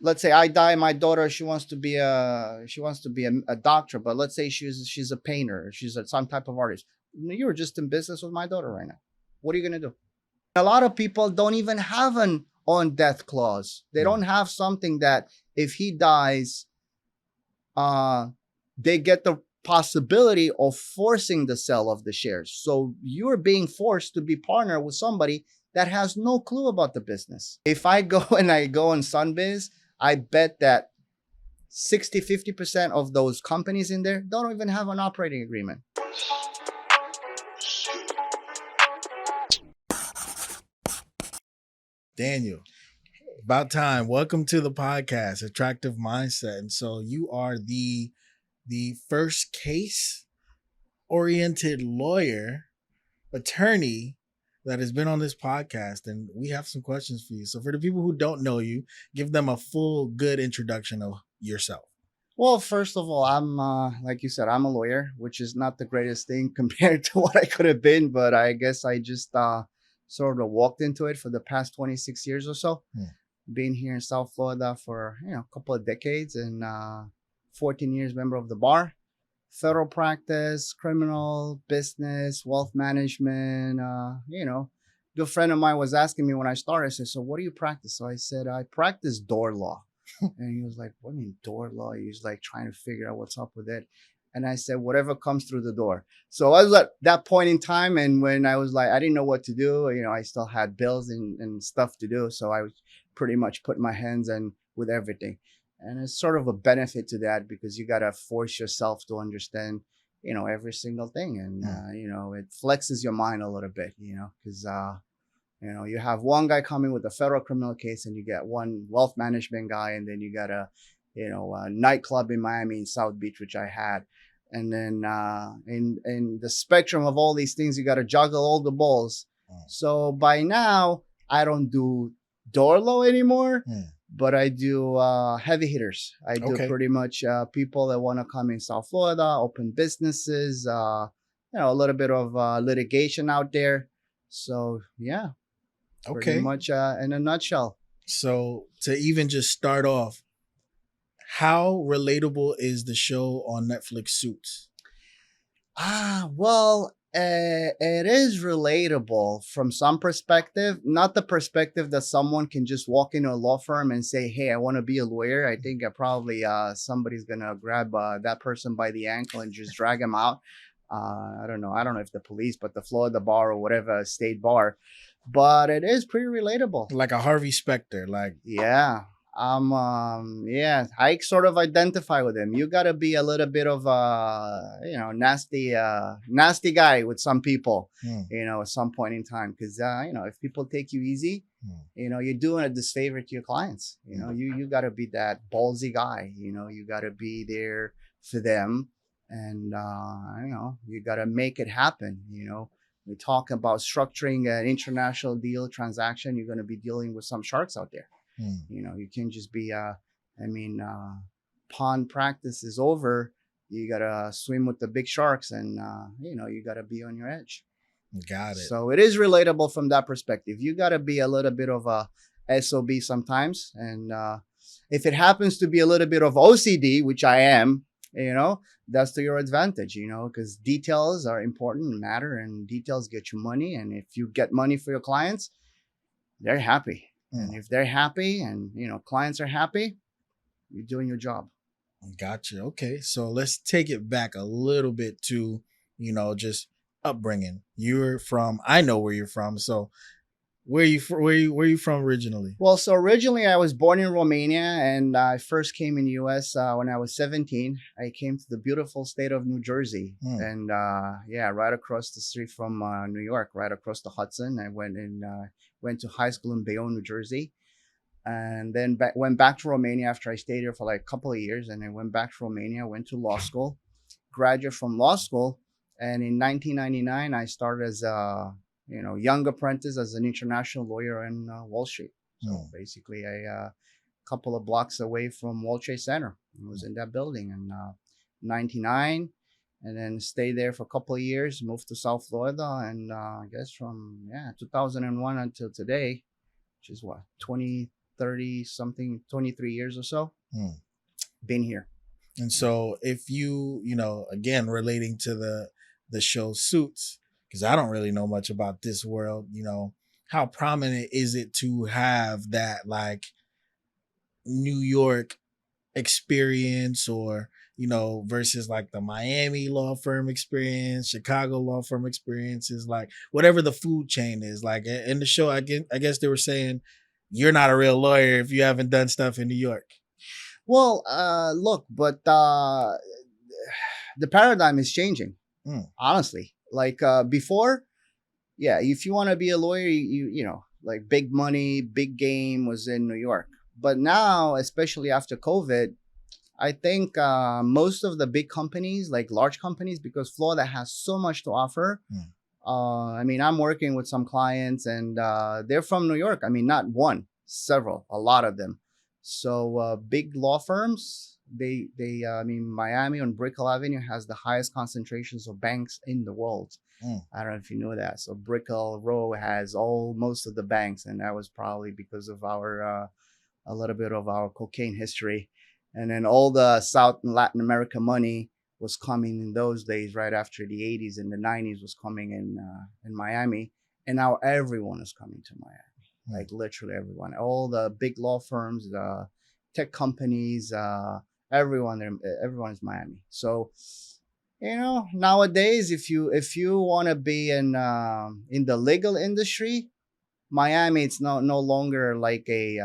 let's say I die, my daughter, she wants to be a doctor, but let's say she's a painter, some type of artist. You're just in business with my daughter right now. What are you gonna do? A lot of people don't even have an on death clause. They don't have something that if he dies, they get the possibility of forcing the sale of the shares. So you're being forced to be partner with somebody that has no clue about the business. If I go and I go on Sunbiz, I bet that 50% of those companies in there don't even have an operating agreement. Daniel, about time. Welcome to the podcast, Attractive Mindset. And so you are the first case-oriented lawyer, attorney that has been on this podcast, and we have some questions for you. So for the people who don't know you, give them a full, good introduction of yourself. Well, first of all, I'm like you said, I'm a lawyer, which is not the greatest thing compared to what I could have been, but I guess I just sort of walked into it for the past 26 years or so. Being here in South Florida for a couple of decades, and 14 years member of the bar, federal practice, criminal, business, wealth management. Good friend of mine was asking me when I started, I said, so what do you practice? So I said, I practice door law. And he was like, what do you mean door law? He was like trying to figure out what's up with it. And I said, whatever comes through the door. So I was at that point in time, and when I was like, I didn't know what to do, I still had bills and stuff to do. So I was pretty much putting my hands in with everything. And it's sort of a benefit to that, because you got to force yourself to understand, every single thing. And, it flexes your mind a little bit, because, you have one guy coming with a federal criminal case, and you get one wealth management guy, and then you got a nightclub in Miami in South Beach, which I had. And then in the spectrum of all these things, you got to juggle all the balls. So by now, I don't do door law anymore, but I do heavy hitters. I do pretty much people that want to come in South Florida, open businesses, a little bit of litigation out there. So yeah, pretty much in a nutshell. So to even just start off, how relatable is the show on Netflix, Suits? Well, it is relatable from some perspective, not the perspective that someone can just walk into a law firm and say, hey, I want to be a lawyer. I think probably somebody's going to grab that person by the ankle and just drag him out. I don't know if the police, but the Florida bar or whatever state bar. But it is pretty relatable. Like a Harvey Specter, yeah. I sort of identify with him. You got to be a little bit of nasty guy with some people, at some point in time. Because, if people take you easy, you're doing a disfavor to your clients. You got to be that ballsy guy. You got to be there for them. And, you got to make it happen. We talk about structuring an international deal transaction. You're going to be dealing with some sharks out there. You can't just be, pond practice is over. You got to swim with the big sharks, and, you got to be on your edge. Got it. So it is relatable from that perspective. You got to be a little bit of a SOB sometimes. And if it happens to be a little bit of OCD, which I am, that's to your advantage, because details are important and matter, and details get you money. And if you get money for your clients, they're happy. And if they're happy and, clients are happy, you're doing your job. Gotcha. Okay. So let's take it back a little bit to, just upbringing. I know where you're from. So where you from originally? Well, so originally I was born in Romania, and I first came in the U.S. When I was 17. I came to the beautiful state of New Jersey, and right across the street from New York, right across the Hudson. I went to high school in Bayonne, New Jersey, and then went back to Romania after I stayed here for like a couple of years, and I went back to Romania, went to law school, graduated from law school, and in 1999 I started as a young apprentice as an international lawyer in Wall Street. So basically a couple of blocks away from World Trade Center. I was in that building in 99, and then stayed there for a couple of years, moved to South Florida, and I guess from 2001 until today, which is 20 30 something, 23 years or so. Hmm. Been here. And so if you know, again, relating to the show Suits, because I don't really know much about this world, you know, how prominent is it to have that like New York experience, or you know, versus like the Miami law firm experience, Chicago law firm experiences, like whatever the food chain is. Like in the show, I guess they were saying you're not a real lawyer if you haven't done stuff in New York. Well, look, but the paradigm is changing. Mm, Honestly, like before, yeah, if you want to be a lawyer, you know, like big money, big game was in New York. But now, especially after COVID, I think most of the big companies, like large companies, because Florida has so much to offer. mm, I mean, I'm working with some clients, and they're from New York. I mean, not one, several, a lot of them. So big law firms, I mean, Miami on Brickell Avenue has the highest concentrations of banks in the world. mm. I don't know if you know that. So Brickell Row has most of the banks, and that was probably because of our a little bit of our cocaine history, and then all the South and Latin America money was coming in those days, right after the 80s and the 90s was coming in Miami, and now everyone is coming to Miami, like literally everyone, all the big law firms, the tech companies, everyone is Miami. So you know, nowadays, if you want to be in the legal industry, Miami, it's no longer like a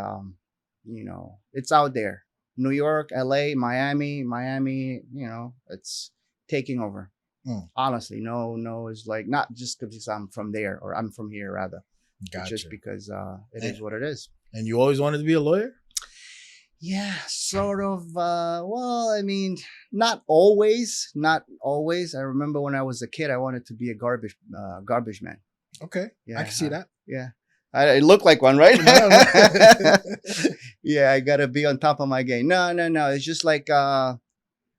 you know, it's out there. New York, LA, Miami, you know, it's taking over. Mm. Honestly, no, it's like not just because I'm from there or I'm from here rather. It's Gotcha. just because it is what it is. And you always wanted to be a lawyer? Yeah, sort of. Well, I mean, not always, not always. I remember when I was a kid, I wanted to be a garbage man. Okay, Yeah, I can see that. yeah. I look like one, right? No, no. Yeah, I gotta be on top of my game. No. It's just like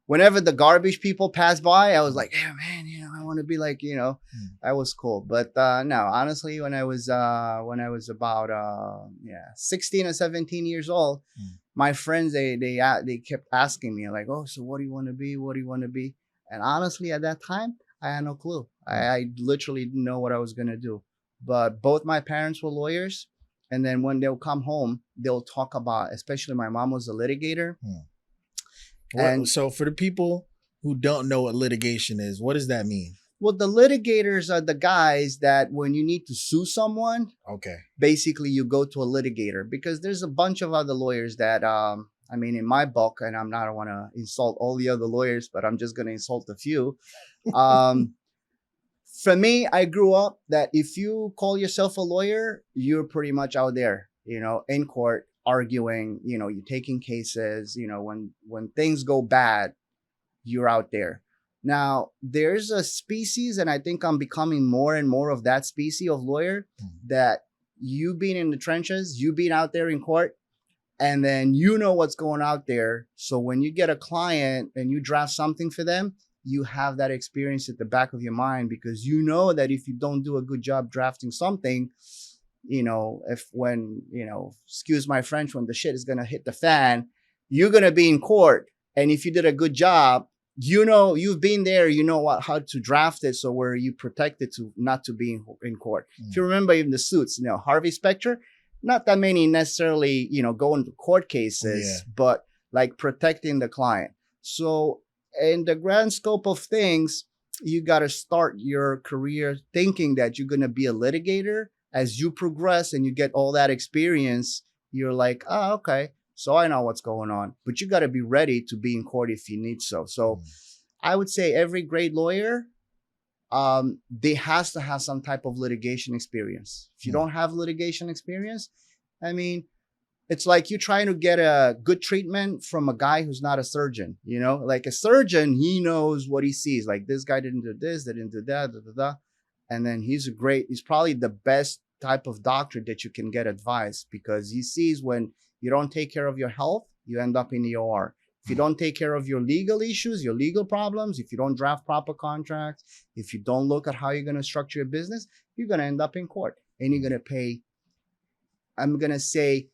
whenever the garbage people pass by, I was like, hey man, you know, I want to be like, you know, that was cool. But no, honestly, when I was about 16 or 17 years old, my friends they kept asking me like, oh, so what do you want to be? What do you want to be? And honestly, at that time, I had no clue. I literally didn't know what I was gonna do. But both my parents were lawyers, and then when they'll come home, they'll talk about, especially my mom was a litigator. And so for the people who don't know what litigation is, what does that mean? well, the litigators are the guys that when you need to sue someone, Okay. basically you go to a litigator, because there's a bunch of other lawyers that I mean, in my book, and I don't want to insult all the other lawyers, but I'm just going to insult a few. For me, I grew up that if you call yourself a lawyer, you're pretty much out there, you know, in court arguing, you know, you're taking cases, you know, when things go bad, you're out there. Now, there's a species, and I think I'm becoming more and more of that species of lawyer, that you being in the trenches, you being out there in court, and then you know what's going out there. So when you get a client and you draft something for them, you have that experience at the back of your mind, because you know that if you don't do a good job drafting something, you know, if when, you know, excuse my French, when the shit is going to hit the fan, you're going to be in court. And if you did a good job, you know, you've been there, you know how to draft it. So where you protected to not to be in court. If you remember even the Suits, you know, Harvey Specter, not that many necessarily, you know, go into court cases, but like protecting the client. So in the grand scope of things, you got to start your career thinking that you're going to be a litigator. As you progress and you get all that experience, you're like, oh, okay, so I know what's going on. But you got to be ready to be in court if you need so. So I would say every great lawyer, they has to have some type of litigation experience. If you don't have litigation experience, I mean, it's like you trying to get a good treatment from a guy who's not a surgeon, you know, like a surgeon, he knows what he sees. Like this guy didn't do this, they didn't do that, da, da, da. And then he's probably the best type of doctor that you can get advice, because he sees when you don't take care of your health, you end up in the OR. If you don't take care of your legal issues, your legal problems, if you don't draft proper contracts, if you don't look at how you're going to structure your business, you're going to end up in court and you're going to pay, I'm going to say,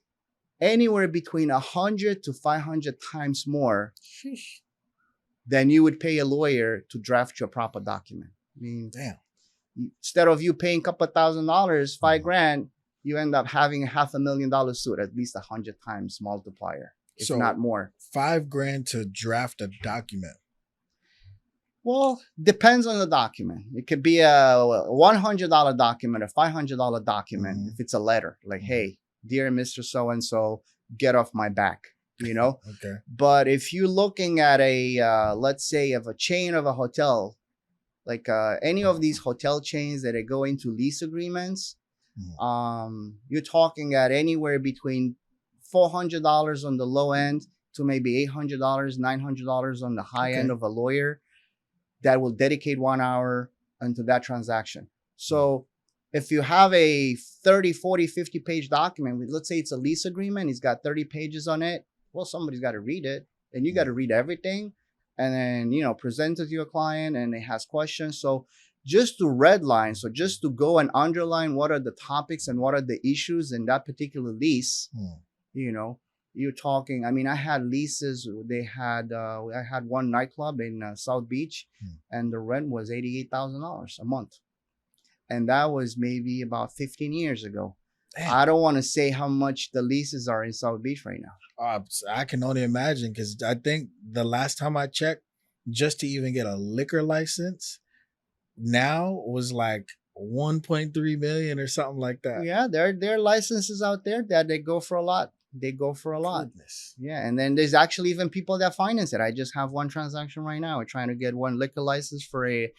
anywhere between 100 to 500 times more Sheesh. than you would pay a lawyer to draft you a proper document. I mean, Damn. instead of you paying a couple $1,000, Mhm. $5,000, you end up having a $500,000 suit, at least 100 times multiplier, if So not more. $5,000 to draft a document. Well, depends on the document. It could be a $100 document, a $500 document. Mhm. If it's a letter, like, Mhm. hey, dear Mr. So and so, get off my back, you know. Okay. But if you're looking at a, let's say, of a chain of a hotel, like any of these hotel chains that are going to lease agreements, you're talking at anywhere between $400 on the low end to maybe $800, $900 on the high end Okay. of a lawyer that will dedicate 1 hour into that transaction. So if you have a 30, 40, 50 page document, let's say it's a lease agreement, it's got 30 pages on it. Well, somebody's got to read it, and you got to read everything and then, present it to your client and it has questions. So just to redline, so just to go and underline what are the topics and what are the issues in that particular lease, you know, you're talking. I mean, I had leases. I had one nightclub in South Beach, and the rent was $88,000 a month, and that was maybe about 15 years ago. Damn. I don't want to say how much the leases are in South Beach right now. I can only imagine, because I think the last time I checked, just to even get a liquor license now was like 1.3 million or something like that. Yeah, there are licenses out there that they go for a lot. They go for a lot. Goodness. Yeah, and then there's actually even people that finance it. I just have one transaction right now. We're trying to get one liquor license for a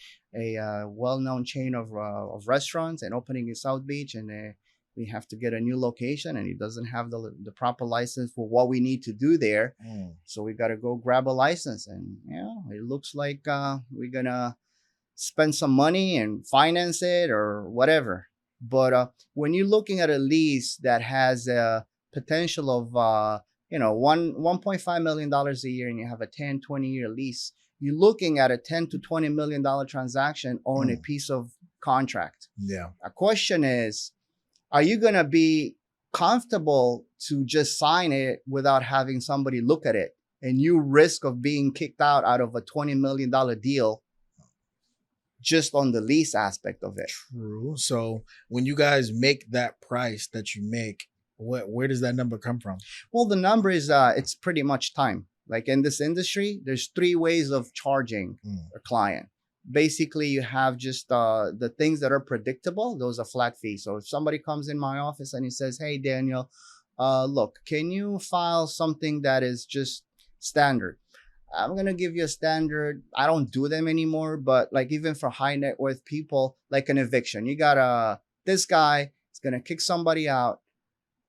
well-known chain of restaurants and opening in South Beach, and we have to get a new location, and it doesn't have the proper license for what we need to do there. So we got to go grab a license, and it looks like we're gonna spend some money and finance it or whatever. But when you're looking at a lease that has a potential of $1.5 million a year, and you have a 10, 20-year lease, you're looking at a 10 to $20 million transaction on a piece of contract. Yeah. A question is, are you gonna be comfortable to just sign it without having somebody look at it, and you risk of being kicked out of a $20 million deal just on the lease aspect of it? True. So when you guys make that price that you make, where does that number come from? Well, the number is it's pretty much time. Like in this industry, there's 3 ways of charging a client. Basically, you have just the things that are predictable. Those are flat fees. So if somebody comes in my office and he says, "Hey, Daniel, look, can you file something that is just standard?" I'm gonna give you a standard. I don't do them anymore, but like even for high net worth people, like an eviction, you got this guy is gonna kick somebody out.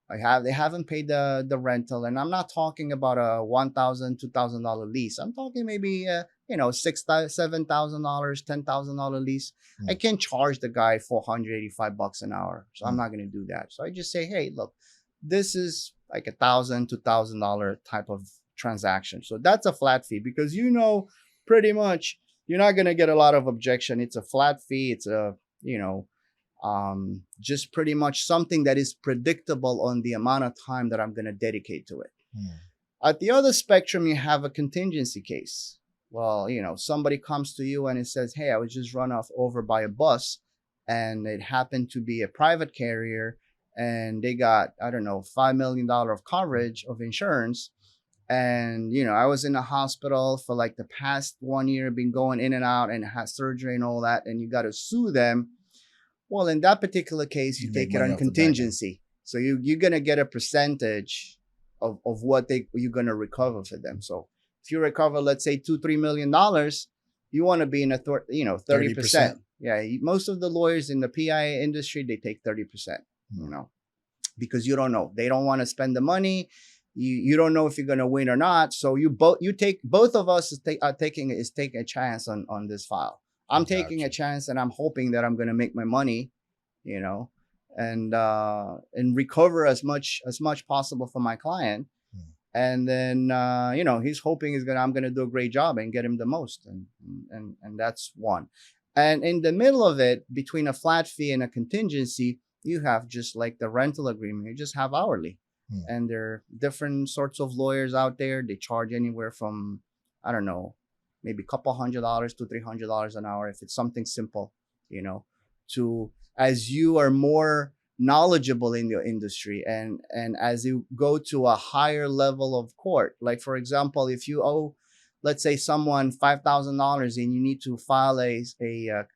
They haven't paid the rental, and I'm not talking about a $1,000, $2,000 lease. I'm talking maybe $6,000, $7,000, $10,000 lease. I can't charge the guy $485 an hour, so I'm not gonna do that. So I just say, hey, look, this is like $1,000, $2,000 type of transaction. So that's a flat fee, because pretty much you're not gonna get a lot of objection. It's a flat fee. It's a just pretty much something that is predictable on the amount of time that I'm gonna dedicate to it. At the other spectrum, you have a contingency case. Well, somebody comes to you and it says, hey, I was just run over by a bus, and it happened to be a private carrier, and they got, I don't know, $5 million of coverage of insurance. And, I was in the hospital for like the past 1 year, been going in and out and had surgery and all that, and you got to sue them. Well, in that particular case, you take it on contingency. So you're going to get a percentage of what you're going to recover for them. So if you recover, let's say $2-3 million, you want to be in a 30%. Yeah, most of the lawyers in the PI industry, they take 30%, because you don't know. They don't want to spend the money. You don't know if you're going to win or not. So both of us taking a chance on this file. I'm taking a chance, and I'm hoping that I'm going to make my money, and recover as much possible for my client. And then, he's hoping I'm going to do a great job and get him the most. And that's one. And in the middle of it, between a flat fee and a contingency, you have just like the rental agreement. You just have hourly. Hmm. And there are different sorts of lawyers out there. They charge anywhere from, I don't know, maybe a couple $100 to $300 an hour if it's something simple, you know, to as you are more knowledgeable in your industry, and as you go to a higher level of court, like for example, if you owe, let's say, someone $5,000 and you need to file a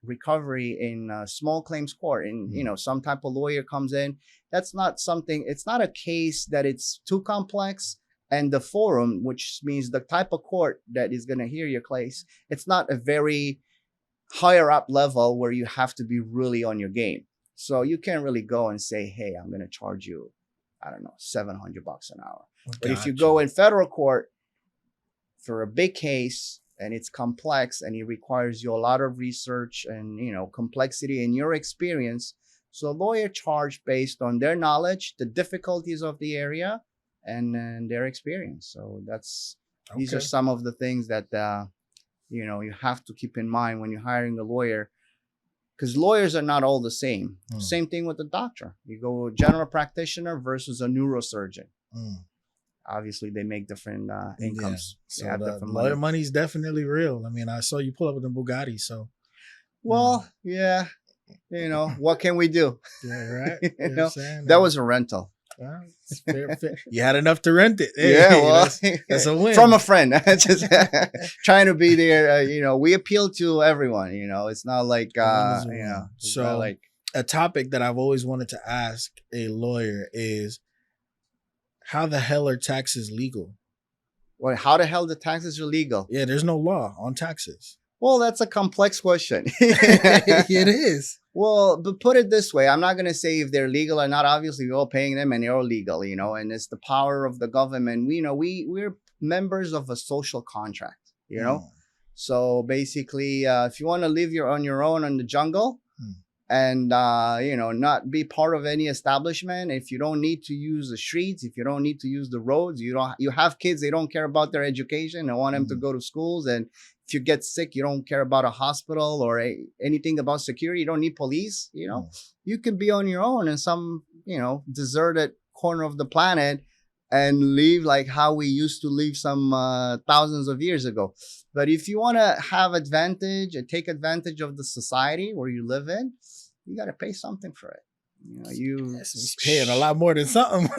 recovery in a small claims court, and you know, some type of lawyer comes in, that's not something, it's not a case that it's too complex, and the forum, which means the type of court that is going to hear your case, it's not a very higher up level where you have to be really on your game. So you can't really go and say, hey, I'm going to charge you, I don't know, $700 an hour. But if you go in federal court for a big case and it's complex and it requires you a lot of research and, you know, complexity in your experience, so lawyer charge based on their knowledge, the difficulties of the area, and their experience. So these are some of the things that you know, you have to keep in mind when you're hiring a lawyer, because lawyers are not all the same. Same thing with the doctor. You go a general practitioner versus a neurosurgeon. Obviously, they make different incomes. So the lawyer money is definitely real. I mean, I saw you pull up with the Bugatti. So, well, yeah, you know, what can we do? Yeah, right. You know, that was a rental. Fair. You had enough to rent it. Hey, yeah, well, that's a win from a friend. Just trying to be there. You know, we appeal to everyone. You know, it's not like you know. So, like a topic that I've always wanted to ask a lawyer is, how the hell are taxes legal? Well, how the hell the taxes are legal? Yeah, there's no law on taxes. Well, that's a complex question. It is. Well, but put it this way, I'm not going to say if they're legal or not. Obviously, we're all paying them and they're all legal, you know, and it's the power of the government. We, you know, we're members of a social contract, you know. So basically, if you want to live on your own in the jungle and, you know, not be part of any establishment, if you don't need to use the streets, if you don't need to use the roads, you have kids, they don't care about their education. They want them to go to schools, and if you get sick, you don't care about a hospital or anything about security. You don't need police. You know, you can be on your own in some, you know, deserted corner of the planet and live like how we used to live some thousands of years ago. But if you want to have advantage and take advantage of the society where you live in, you got to pay something for it. You know, you're paying a lot more than something.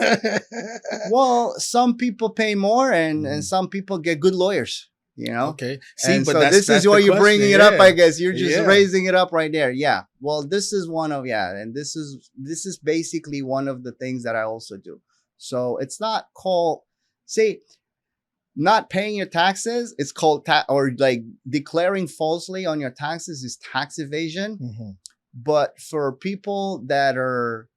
Well, some people pay more, and some people get good lawyers. You know, okay. See, but so this is why you're bringing it up. I guess you're just raising it up right there. Yeah. Well, this is one of and this is basically one of the things that I also do. So it's not called, say, not paying your taxes. It's called or like declaring falsely on your taxes is tax evasion. But for people that are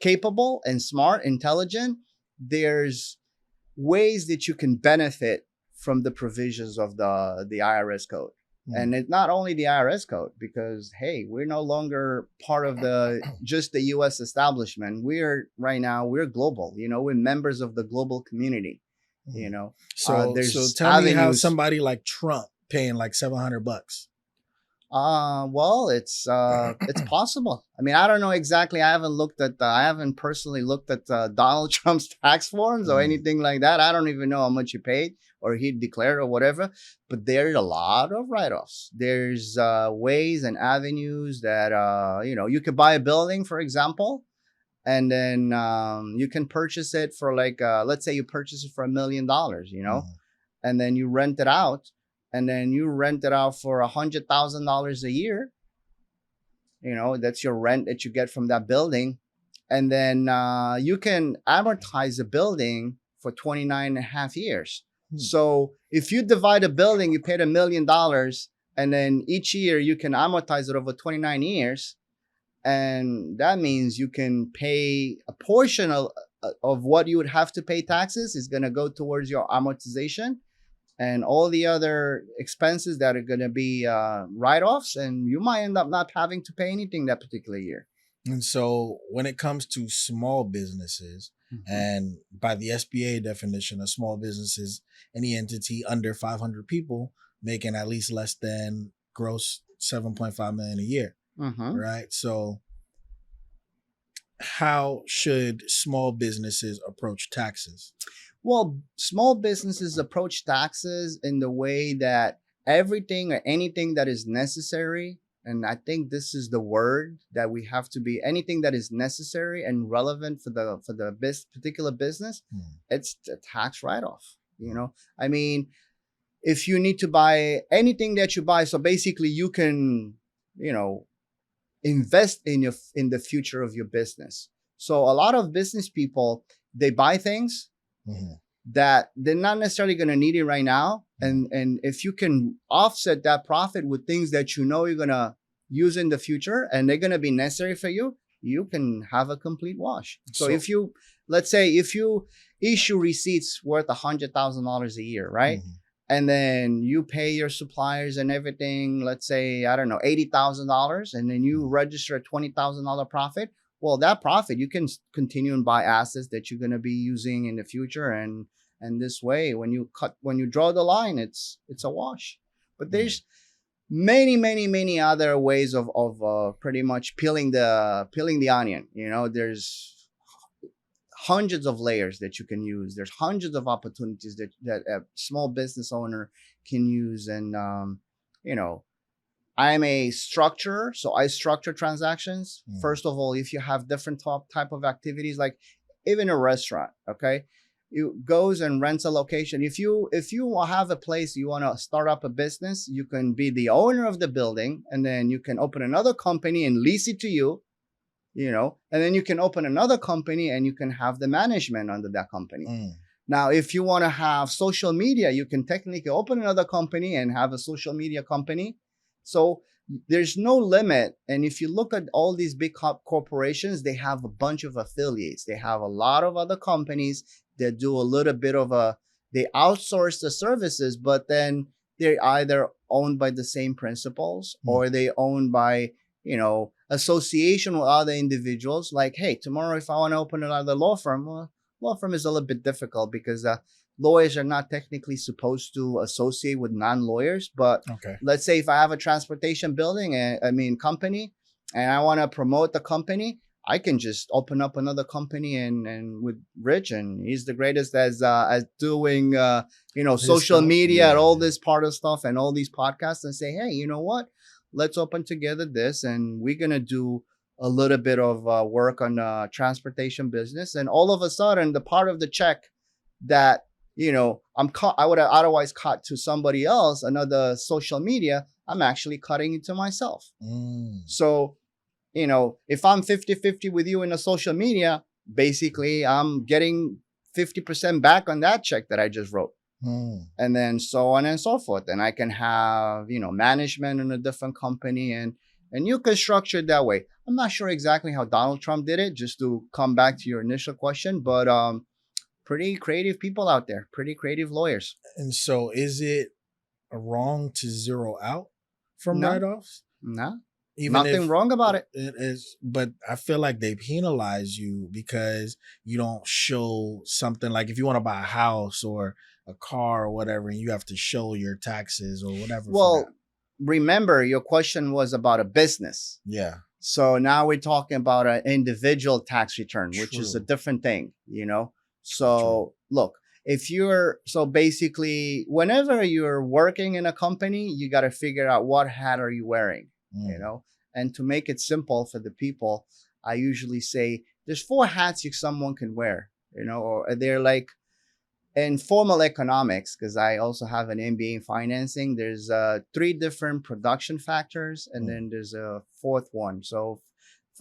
capable and smart, intelligent, there's ways that you can benefit from the provisions of the IRS code. And it's not only the IRS code, because, hey, we're no longer part of just the US establishment. We're global, you know, we're members of the global community, you know. So tell me how somebody like Trump paying like $700. Well, it's possible. I mean, I don't know exactly. I haven't personally looked at Donald Trump's tax forms or anything like that. I don't even know how much he paid or he declared or whatever. But there's a lot of write-offs. There's ways and avenues that you know, you could buy a building, for example, and then you can purchase it for like let's say you purchase it for $1 million, you know, and then you rent it out. And then you rent it out for $100,000 a year. You know, that's your rent that you get from that building. And then you can amortize a building for 29 and a half years. So if you divide a building, you paid $1 million, and then each year you can amortize it over 29 years. And that means you can pay a portion of what you would have to pay taxes is going to go towards your amortization. And all the other expenses that are going to be write-offs, and you might end up not having to pay anything that particular year. And so when it comes to small businesses, and by the SBA definition, a small business is any entity under 500 people making at least less than gross $7.5 million a year, right? So how should small businesses approach taxes? Well, small businesses approach taxes in the way that everything or anything that is necessary, and I think this is the word that we have to be, anything that is necessary and relevant for the particular business, Mm. it's a tax write-off. I mean, if you need to buy anything that you buy, so basically you can, you know, invest in the future of your business. So a lot of business people, they buy things Mhm. that they're not necessarily going to need it right now. Mhm. And if you can offset that profit with things that you're going to use in the future and they're going to be necessary for you, you can have a complete wash. So So, if you, let's say, if you issue receipts worth $100,000 a year, right? mhm. And then you pay your suppliers and everything, let's say, I don't know, $80,000, and then you register a $20,000 profit. Well, that profit, you can continue and buy assets that you're going to be using in the future. And this way, when you draw the line, it's a wash. But Mm. there's many other ways of pretty much peeling the onion. There's hundreds of layers that you can use. There's hundreds of opportunities that a small business owner can use. And you know I'm a structurer, so I structure transactions. Mm. First of all, if you have different type of activities, like even a restaurant, okay, you goes and rents a location. If you have a place, you want to start up a business, you can be the owner of the building, and then you can open another company and lease it to you, and then you can open another company and you can have the management under that company. Mm. Now, if you want to have social media, you can technically open another company and have a social media company. So there's no limit. And if you look at all these big corporations, they have a bunch of affiliates. They have a lot of other companies that do a little bit they outsource the services, but then they're either owned by the same principals Mm. or they owned by, association with other individuals. Like, hey, tomorrow if I want to open another law firm, well, law firm is a little bit difficult because lawyers are not technically supposed to associate with non-lawyers. But Okay. let's say if I have a transportation company, and I want to promote the company, I can just open up another company and with Rich, and he's the greatest as doing social stuff? media and Yeah. all this part of stuff and all these podcasts, and say, hey, you know what? Let's open together this, and we're gonna do a little bit of work on transportation business, and all of a sudden, the part of the check that I would have otherwise cut to somebody else, another social media, I'm actually cutting it to myself. Mm. So, if I'm 50-50 with you in the social media, basically I'm getting 50% back on that check that I just wrote. Mm. And then so on and so forth. And I can have, management in a different company, and you can structure it that way. I'm not sure exactly how Donald Trump did it, just to come back to your initial question, but pretty creative people out there, pretty creative lawyers. And so, is it wrong to zero out from No, write-offs? no, Even nothing if wrong about it. it is, but I feel like they penalize you because you don't show something. Like if you want to buy a house or a car or whatever, and you have to show your taxes or whatever for that. Well, remember your question was about a business. Yeah. So now we're talking about an individual tax return, which is a True. different thing, So look, so basically, whenever you're working in a company, you got to figure out what hat are you wearing, Mm. And to make it simple for the people, I usually say there's 4 hats someone can wear, or they're like in formal economics, because I also have an MBA in financing. There's 3 different production factors, and Mm. then there's a 4th one. So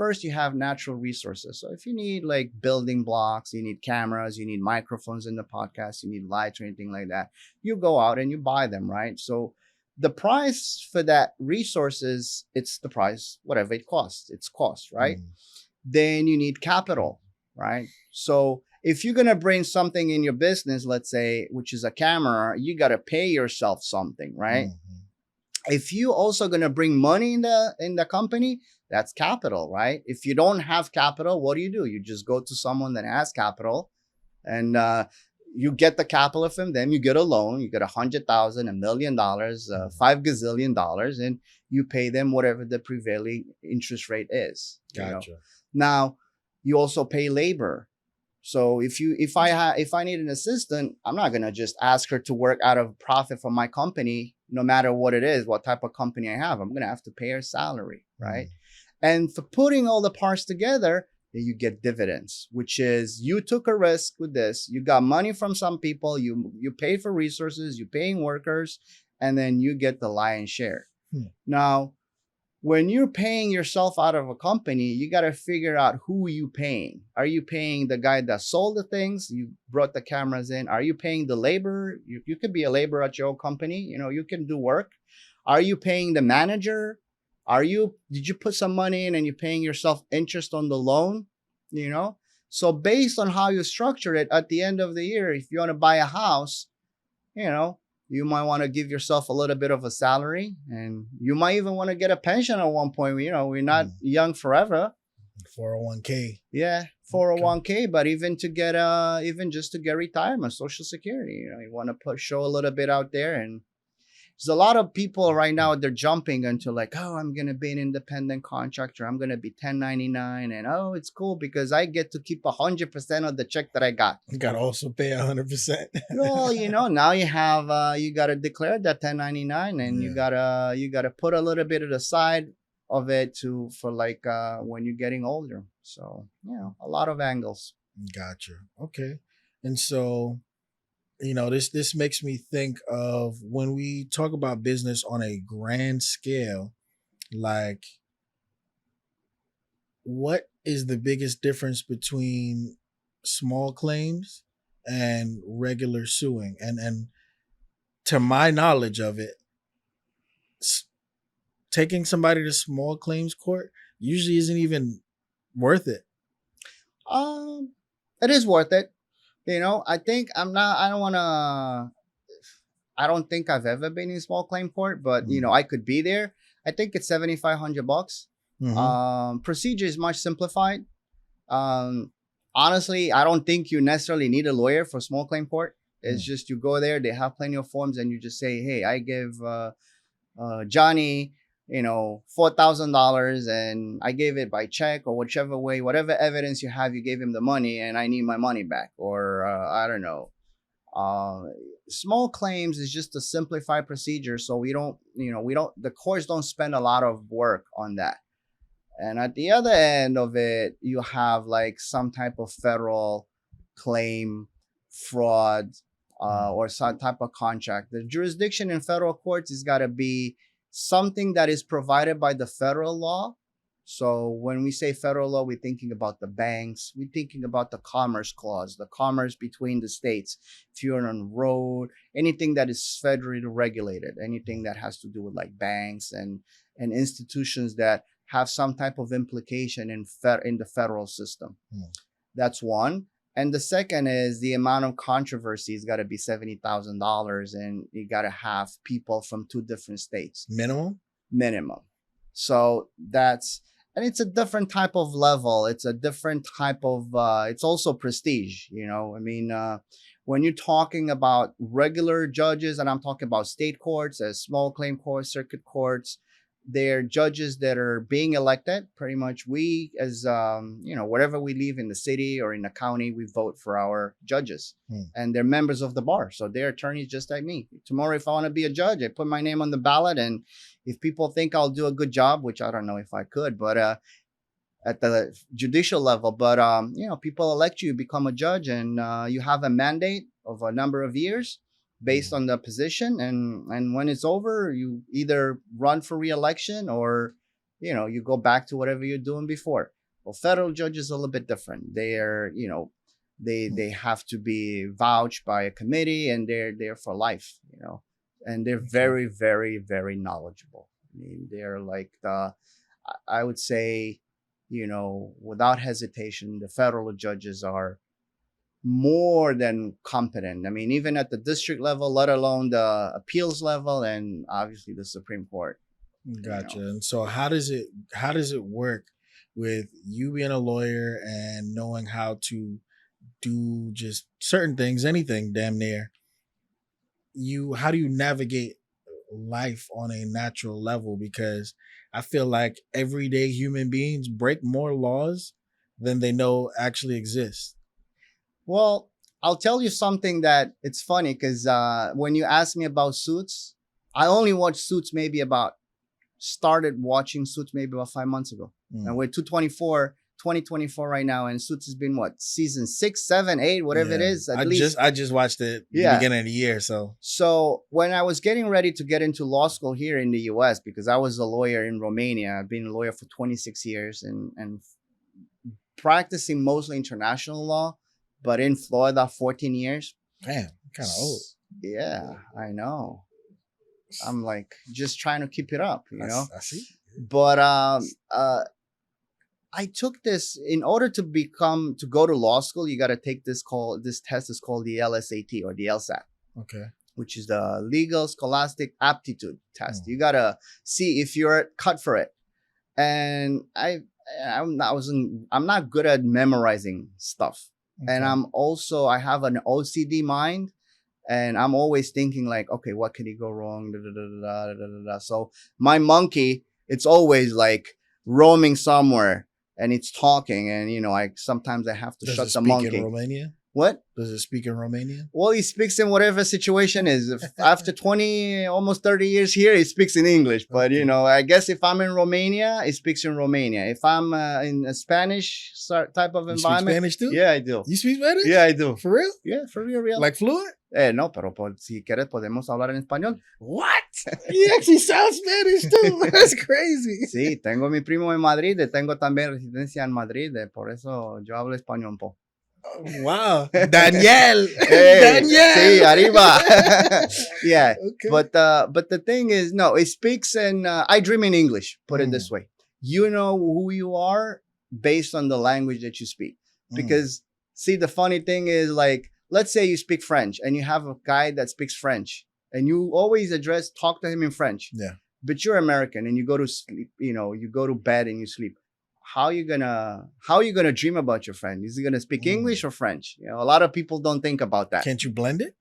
first, you have natural resources. So if you need like building blocks, you need cameras, you need microphones in the podcast, you need lights or anything like that, you go out and you buy them, right? So the price for that resources, it's the price, whatever it costs, it's cost, right? Mm. Then you need capital, right? So if you're going to bring something in your business, let's say, which is a camera, you got to pay yourself something, right? Mhm. If you also going to bring money in the company, that's capital, right? If you don't have capital, what do? You just go to someone that has capital, and you get the capital from them. You get a loan, you get $100,000, $1 million, $5 gazillion, and you pay them whatever the prevailing interest rate is. Gotcha. Now, You also pay labor. So if I need an assistant, I'm not gonna just ask her to work out of profit for my company, no matter what it is, what type of company I have. I'm gonna have to pay her salary, right? Mm. And for putting all the parts together, then you get dividends, which is you took a risk with this. You got money from some people. You paid for resources. You paying workers, and then you get the lion's share. Hmm. Now, when you're paying yourself out of a company, you got to figure out who you paying. Are you paying the guy that sold the things? You brought the cameras in. Are you paying the labor? You could be a laborer at your own company. You can do work. Are you paying the manager? Did you put some money in and you're paying yourself interest on the loan? You know? So based on how you structure it at the end of the year, if you want to buy a house, you know, you might want to give yourself a little bit of a salary, and you might even want to get a pension at one point. We're not young forever. 401k. Yeah, 401k, but even to get even just to get retirement, social security, you want to show a little bit out there. And there's a lot of people right now, they're jumping into like, oh, I'm going to be an independent contractor. I'm going to be 1099. And oh, it's cool because I get to keep 100% of the check that I got. You got to also pay 100%. Well, now you have, you got to declare that 1099, and you got to put a little bit of the side of it for like, when you're getting older. So, a lot of angles. Gotcha. Okay. And so, this makes me think of when we talk about business on a grand scale, like what is the biggest difference between small claims and regular suing? And to my knowledge of it, taking somebody to small claims court usually isn't even worth it. It is worth it. I think I don't think I've ever been in small claim court, but I could be there. I think it's $7,500. Procedure is much simplified. Honestly, I don't think you necessarily need a lawyer for small claim court. It's just you go there, they have plenty of forms, and you just say, hey, I give Johnny, $4,000, and I gave it by check or whichever way, whatever evidence you have, you gave him the money, and I need my money back. Or I don't know. Small claims is just a simplified procedure, so the courts don't spend a lot of work on that. And at the other end of it, you have like some type of federal claim, fraud, or some type of contract. The jurisdiction in federal courts has got to be something that is provided by the federal law. So when we say federal law, we're thinking about the banks. We're thinking about the commerce clause, the commerce between the states. If you're on a road, anything that is federally regulated, anything that has to do with like banks and institutions that have some type of implication in the federal system. That's one. And the second is the amount of controversy has got to be $70,000, and you got to have people from 2 different states. Minimum. So and it's a different type of level. It's a different type of, it's also prestige, when you're talking about regular judges, and I'm talking about state courts, as small claim courts, circuit courts, they're judges that are being elected. Pretty much we, as wherever we live in the city or in the county, we vote for our judges, and they're members of the bar. So they're attorneys just like me. Tomorrow, if I want to be a judge, I put my name on the ballot, and if people think I'll do a good job, which I don't know if I could, but at the judicial level, but people elect you, become a judge, and you have a mandate of a number of years based on the position, and when it's over, you either run for re-election or you go back to whatever you're doing before. Well, federal judges are a little bit different. They are they have to be vouched by a committee, and they're there for life, and they're very, very, very knowledgeable. I mean, they're like I would say, without hesitation, the federal judges are more than competent. I mean, even at the district level, let alone the appeals level, and obviously the Supreme Court. Gotcha. And so how does it work with you being a lawyer and knowing how to do just certain things, anything damn near? How do you navigate life on a natural level? Because I feel like everyday human beings break more laws than they know actually exists? Well, I'll tell you something that it's funny because when you ask me about Suits, I only watched Suits started watching Suits maybe about 5 months ago. And we're 2024 right now, and Suits has been what, season 6, 7, 8, whatever it is. At least I just watched it the beginning of the year. So when I was getting ready to get into law school here in the US, because I was a lawyer in Romania, I've been a lawyer for 26 years and practicing mostly international law, but in Florida 14 years. Damn, kind of old. Yeah, I know. I'm like just trying to keep it up, you know. I see. But I took this in order to go to law school. You got to take this test is called the LSAT or the LSAT. Okay. Which is the Legal Scholastic Aptitude Test. You got to see if you're cut for it. And I'm not good at memorizing stuff. Okay. And I have an OCD mind. And I'm always thinking like, okay, what could go wrong? So my monkey, it's always like roaming somewhere and it's talking. And, you know, sometimes I have to shut the monkey. Does it speak in Romania? What? Does it speak in Romanian? Well, he speaks in whatever situation is. After 20, almost 30 years here, he speaks in English. But, you know, I guess if I'm in Romania, he speaks in Romania. If I'm in a Spanish type of environment. You speak Spanish too? Yeah, I do. You speak Spanish? Yeah, I do. For real? Yeah, for real. Like fluent? No, pero si quieres podemos hablar en español. What? You actually sound Spanish too. That's crazy. Sí, tengo mi primo en Madrid. Tengo también residencia en Madrid. Por eso yo hablo español un poco. Wow. Daniel. Hey, Daniel. Sí, arriba. Yeah. Okay. But the thing is, no, it speaks in, I dream in English, put it this way. You know who you are based on the language that you speak. Because, see, the funny thing is, like, let's say you speak French and you have a guy that speaks French and you always talk to him in French. Yeah. But you're American and you go to sleep, you know, you go to bed and you sleep. How are you gonna dream about your friend? Is he gonna speak English or French? You know, a lot of people don't think about that. Can't you blend it?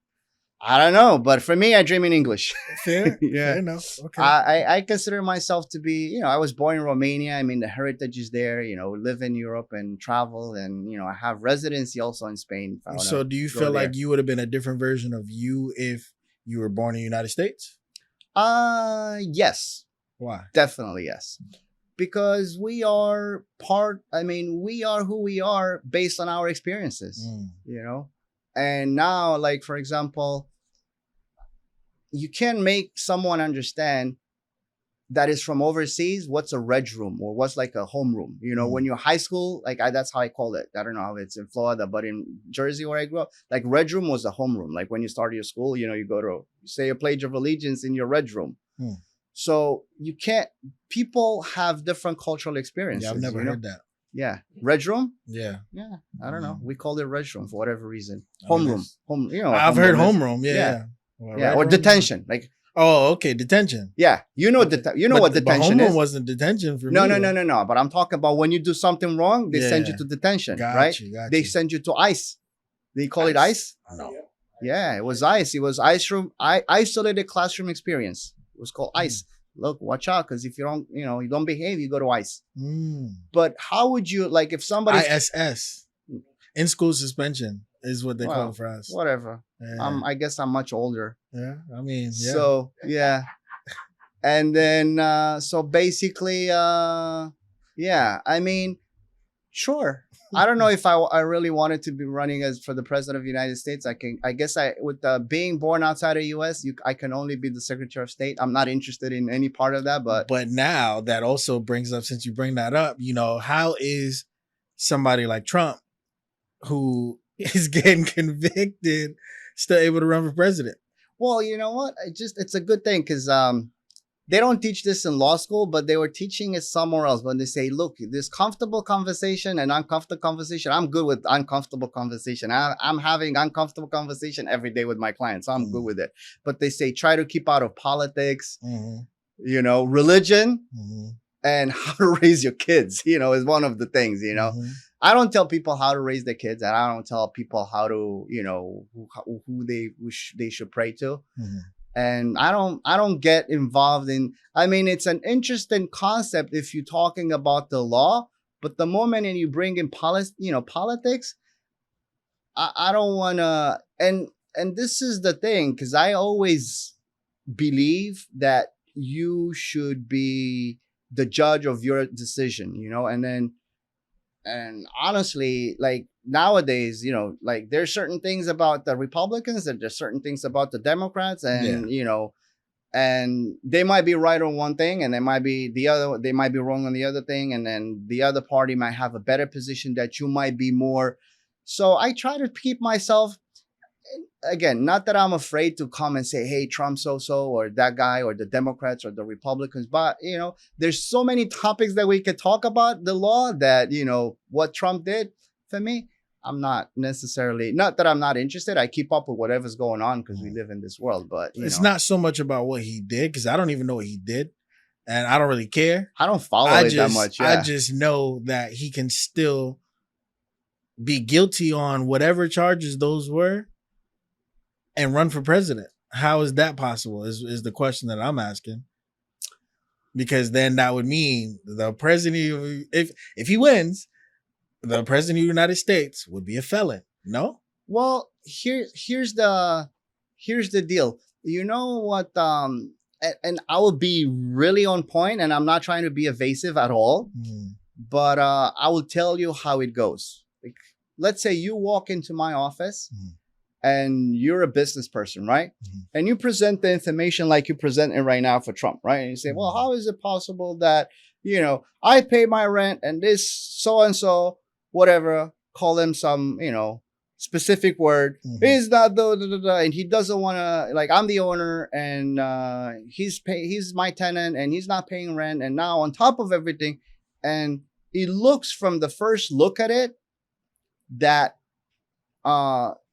I don't know, but for me, I dream in English. Fair, yeah, fair enough. Okay. I consider myself to be, you know, I was born in Romania. I mean, the heritage is there. You know, live in Europe and travel, and you know, I have residency also in Spain. So, do you feel like you would have been a different version of you if you were born in the United States? Yes. Why? Definitely yes. Because we are who we are based on our experiences, you know? And now, like, for example, you can make someone understand that is from overseas what's a reg room or what's like a homeroom. You know, when you're high school, like that's how I call it. I don't know how it's in Florida, but in Jersey where I grew up, like reg room was a homeroom. Like when you started your school, you know, you go to say a pledge of allegiance in your reg room. So people have different cultural experiences. Yeah, I've never heard that. Yeah. Reg room? Yeah. Yeah. I don't know. We call it reg room for whatever reason. Homeroom. You know, I've heard homeroom. Yeah. Well, yeah. Or detention. Like, oh, okay. Detention. Yeah. You know what detention homeroom is. wasn't detention for me. No. But I'm talking about when you do something wrong, they send you to detention, right? They send you to ICE. They call it ICE? No. Yeah, it was ICE. It was isolated classroom experience. It was called ICE. Look, watch out, because if you don't behave, you go to ICE. But how would you, like, if somebody ISS, in school suspension is what they call it for us. Whatever. Yeah. I guess I'm much older. Yeah, I mean, yeah. So yeah, and then so basically, yeah. I mean, sure. I don't know if I really wanted to be running for the president of the United States. I guess with being born outside of the U.S., I can only be the Secretary of State. I'm not interested in any part of that. But now that also brings up, since you bring that up, you know, how is somebody like Trump, who is getting convicted, still able to run for president? Well, you know what? It's a good thing because they don't teach this in law school, but they were teaching it somewhere else. When they say, look, there's comfortable conversation and uncomfortable conversation. I'm good with uncomfortable conversation. I'm having uncomfortable conversation every day with my clients. So I'm good with it. But they say, try to keep out of politics, you know, religion, and how to raise your kids, you know, is one of the things, you know. I don't tell people how to raise their kids, and I don't tell people how to, you know, who they should pray to. And I don't get involved in, I mean, it's an interesting concept if you're talking about the law, But the moment and you bring in politics, I don't want to. And this is the thing, because I always believe that you should be the judge of your decision, and honestly, like nowadays, like there's certain things about the Republicans and there's certain things about the Democrats, Yeah. and and they might be right on one thing and they might be wrong on the other thing, and then the other party might have a better position that you might be more. So I try to keep myself, again, not that I'm afraid to come and say, hey, Trump so or that guy or the Democrats or the Republicans, but there's so many topics that we could talk about the law that what Trump did. For me, I'm not necessarily, not that I'm not interested. I keep up with whatever's going on because we live in this world, but It's not so much about what he did, because I don't even know what he did, and I don't really care. I don't follow it that much. I just know that he can still be guilty on whatever charges those were and run for president. How is that possible is the question that I'm asking. Because then that would mean the president, if he wins, the president of the United States would be a felon. No? Well, here's the deal. You know what? And I will be really on point, and I'm not trying to be evasive at all. But I will tell you how it goes. Like, let's say you walk into my office and you're a business person, right? And you present the information like you present it right now for Trump, right? And you say, well, how is it possible that, I pay my rent and this so-and-so, whatever, call him some, specific word, is not and he doesn't want to, like, I'm the owner and he's my tenant and he's not paying rent. And now on top of everything, and it looks from the first look at it that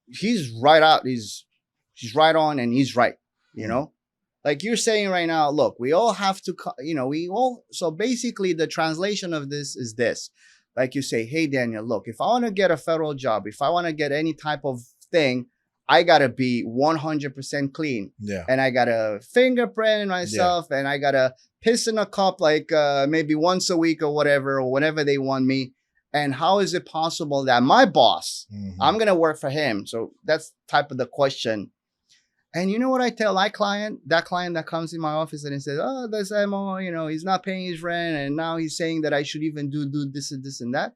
he's right out. He's right on and he's right, like you're saying right now. Look, we all have to, so basically the translation of this is this. Like you say, hey, Daniel, look, if I want to get a federal job, if I want to get any type of thing, I got to be 100% clean. Yeah. And I got to fingerprint myself and I got to piss in a cup like maybe once a week or whatever, or whenever they want me. And how is it possible that my boss, I'm going to work for him? So that's type of the question. And you know what I tell that client that comes in my office and he says, oh, this MO, he's not paying his rent. And now he's saying that I should even do this and this and that.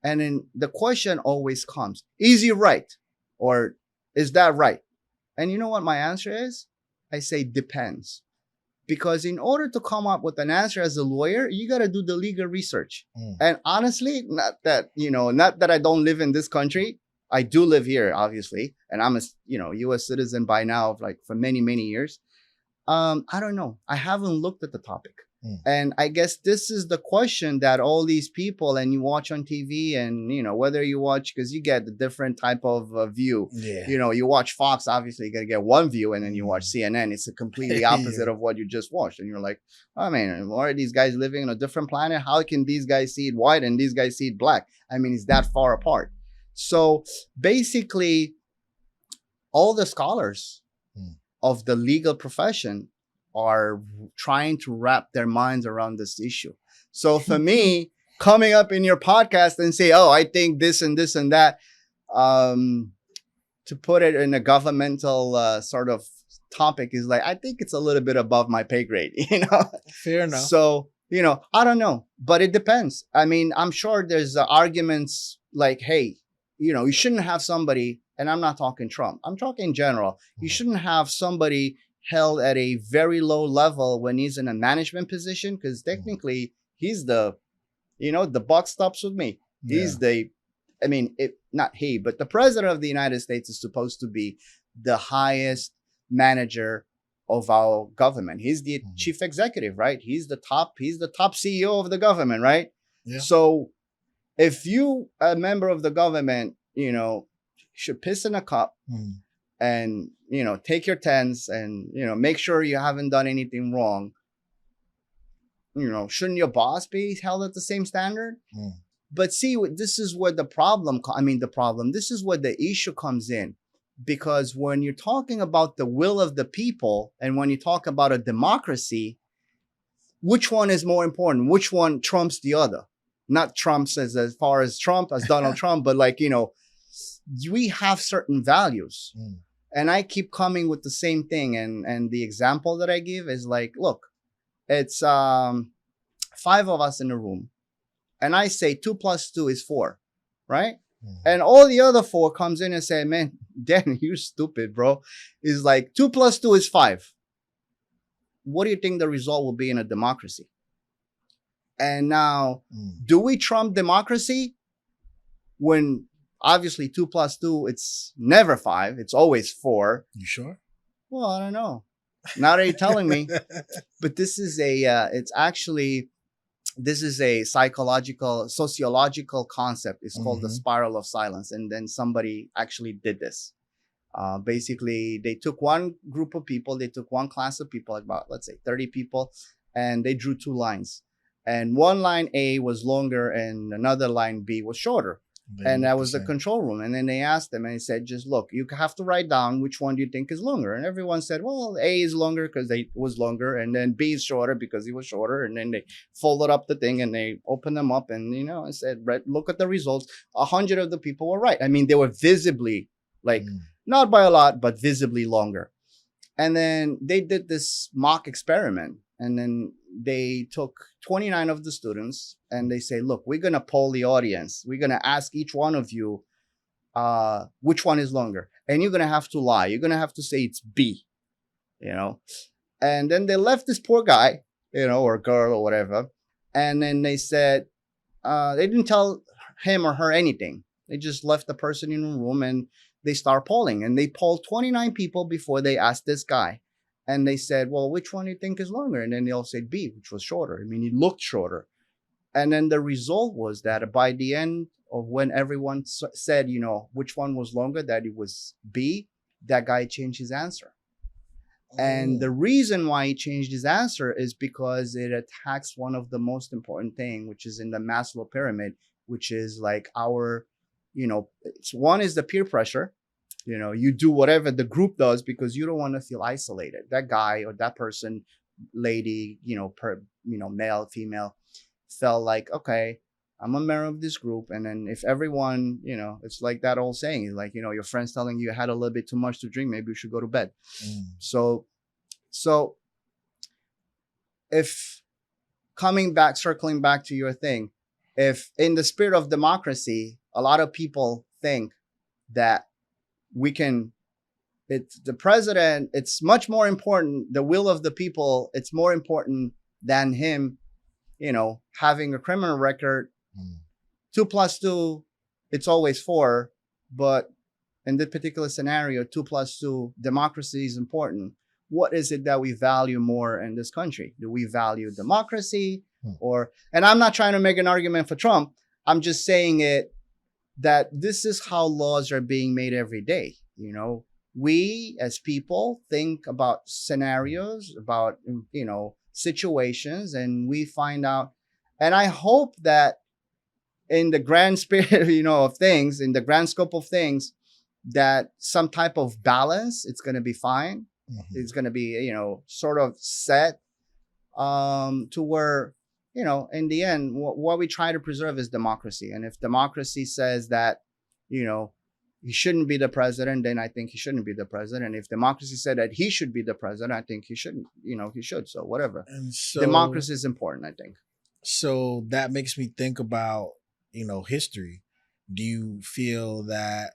And then the question always comes, is he right? Or is that right? And you know what my answer is? I say depends. Because in order to come up with an answer as a lawyer, you got to do the legal research. And honestly, not that I don't live in this country. I do live here, obviously, and I'm a U.S. citizen by now, like for many, many years. I don't know. I haven't looked at the topic. And I guess this is the question that all these people, and you watch on TV, and whether you watch, because you get the different type of view. Yeah. You watch Fox, obviously you're gonna get one view, and then you watch CNN. It's a completely opposite of what you just watched, and you're like, oh man, why are these guys living on a different planet? How can these guys see it white and these guys see it black? I mean, it's that far apart. So basically, all the scholars of the legal profession are trying to wrap their minds around this issue. So for me, coming up in your podcast and say, oh, I think this and this and that, to put it in a governmental sort of topic is like, I think it's a little bit above my pay grade, Fair enough. So, I don't know, but it depends. I mean, I'm sure there's arguments like, hey, you shouldn't have somebody, and I'm not talking Trump, I'm talking in general. You shouldn't have somebody held at a very low level when he's in a management position, because technically he's the buck stops with me. He's not he, but the president of the United States is supposed to be the highest manager of our government. He's the chief executive, right? He's the top CEO of the government, right? Yeah. So if you, a member of the government, should piss in a cup and, take your tens and, make sure you haven't done anything wrong, shouldn't your boss be held at the same standard? But see, this is where this is where the issue comes in. Because when you're talking about the will of the people, and when you talk about a democracy, which one is more important? Which one trumps the other? not Trump's as far as Trump, as Donald Trump, but like, we have certain values. Mm. And I keep coming with the same thing. And the example that I give is like, look, it's 5 of us in the room. And I say 2 plus 2 is 4, right? Mm. And all the other 4 comes in and say, man, Dan, you're stupid, bro. Is like 2 plus 2 is 5. What do you think the result will be in a democracy? And now, do we trump democracy when obviously 2 plus 2, it's never 5. It's always 4. You sure? Well, I don't know. Now that you're telling me, but this is this is a sociological concept. It's called the spiral of silence. And then somebody actually did this. Basically, they took one group of people, they took one class of people, about, let's say 30 people, and they drew 2 lines. And one line A was longer and another line B was shorter. And that was the control room. And then they asked them and they said, just look, you have to write down which one do you think is longer. And everyone said, well, A is longer because it was longer. And then B is shorter because he was shorter. And then they folded up the thing and they opened them up. And, I said, look at the results. 100 of the people were right. I mean, they were visibly, like, not by a lot, but visibly longer. And then they did this mock experiment. And then they took 29 of the students and they say, look, we're going to poll the audience. We're going to ask each one of you which one is longer. And you're going to have to lie. You're going to have to say it's B, And then they left this poor guy, or girl or whatever. And then they said, they didn't tell him or her anything. They just left the person in the room and they start polling. And they polled 29 people before they asked this guy. And they said, well, which one do you think is longer? And then they all said B, which was shorter. I mean, he looked shorter. And then the result was that by the end of when everyone said, which one was longer, that it was B, that guy changed his answer. And the reason why he changed his answer is because it attacks one of the most important things, which is in the Maslow pyramid, which is like one is the peer pressure. You do whatever the group does because you don't want to feel isolated. That guy or that person, lady, male, female, felt like, okay, I'm a member of this group. And then if everyone, it's like that old saying, like, your friend's telling you had a little bit too much to drink, maybe you should go to bed. So if circling back to your thing, if in the spirit of democracy, a lot of people think that it's the president, it's much more important, the will of the people, it's more important than him, having a criminal record. 2 plus 2, it's always 4. But in this particular scenario, 2 plus 2, democracy is important. What is it that we value more in this country? Do we value democracy and I'm not trying to make an argument for Trump. I'm just saying that this is how laws are being made every day. We as people think about scenarios, about, situations, and we find out. And I hope that in the grand spirit, of things, in the grand scope of things, that some type of balance, it's going to be fine. It's going to be, sort of set to where, in the end, what we try to preserve is democracy. And if democracy says that, he shouldn't be the president, then I think he shouldn't be the president. And if democracy said that he should be the president, I think he shouldn't, he should. So whatever. And so, democracy is important, I think. So that makes me think about, history. Do you feel that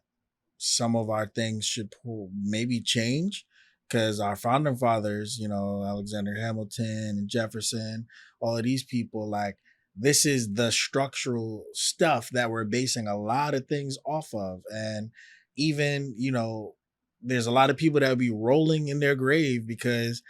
some of our things should maybe change? Because our founding fathers, Alexander Hamilton and Jefferson, all of these people, like, this is the structural stuff that we're basing a lot of things off of. And even, there's a lot of people that would be rolling in their grave because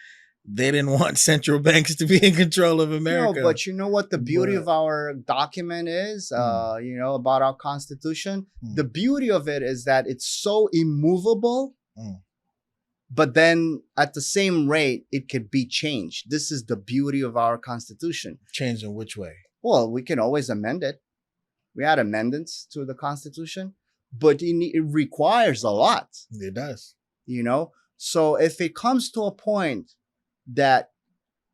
they didn't want central banks to be in control of America. No, but you know what the beauty of our document is, about our Constitution? The beauty of it is that it's so immovable. But then at the same rate, it could be changed. This is the beauty of our Constitution. Changed in which way? Well, we can always amend it. We had amendments to the Constitution, but it requires a lot. It does. So if it comes to a point that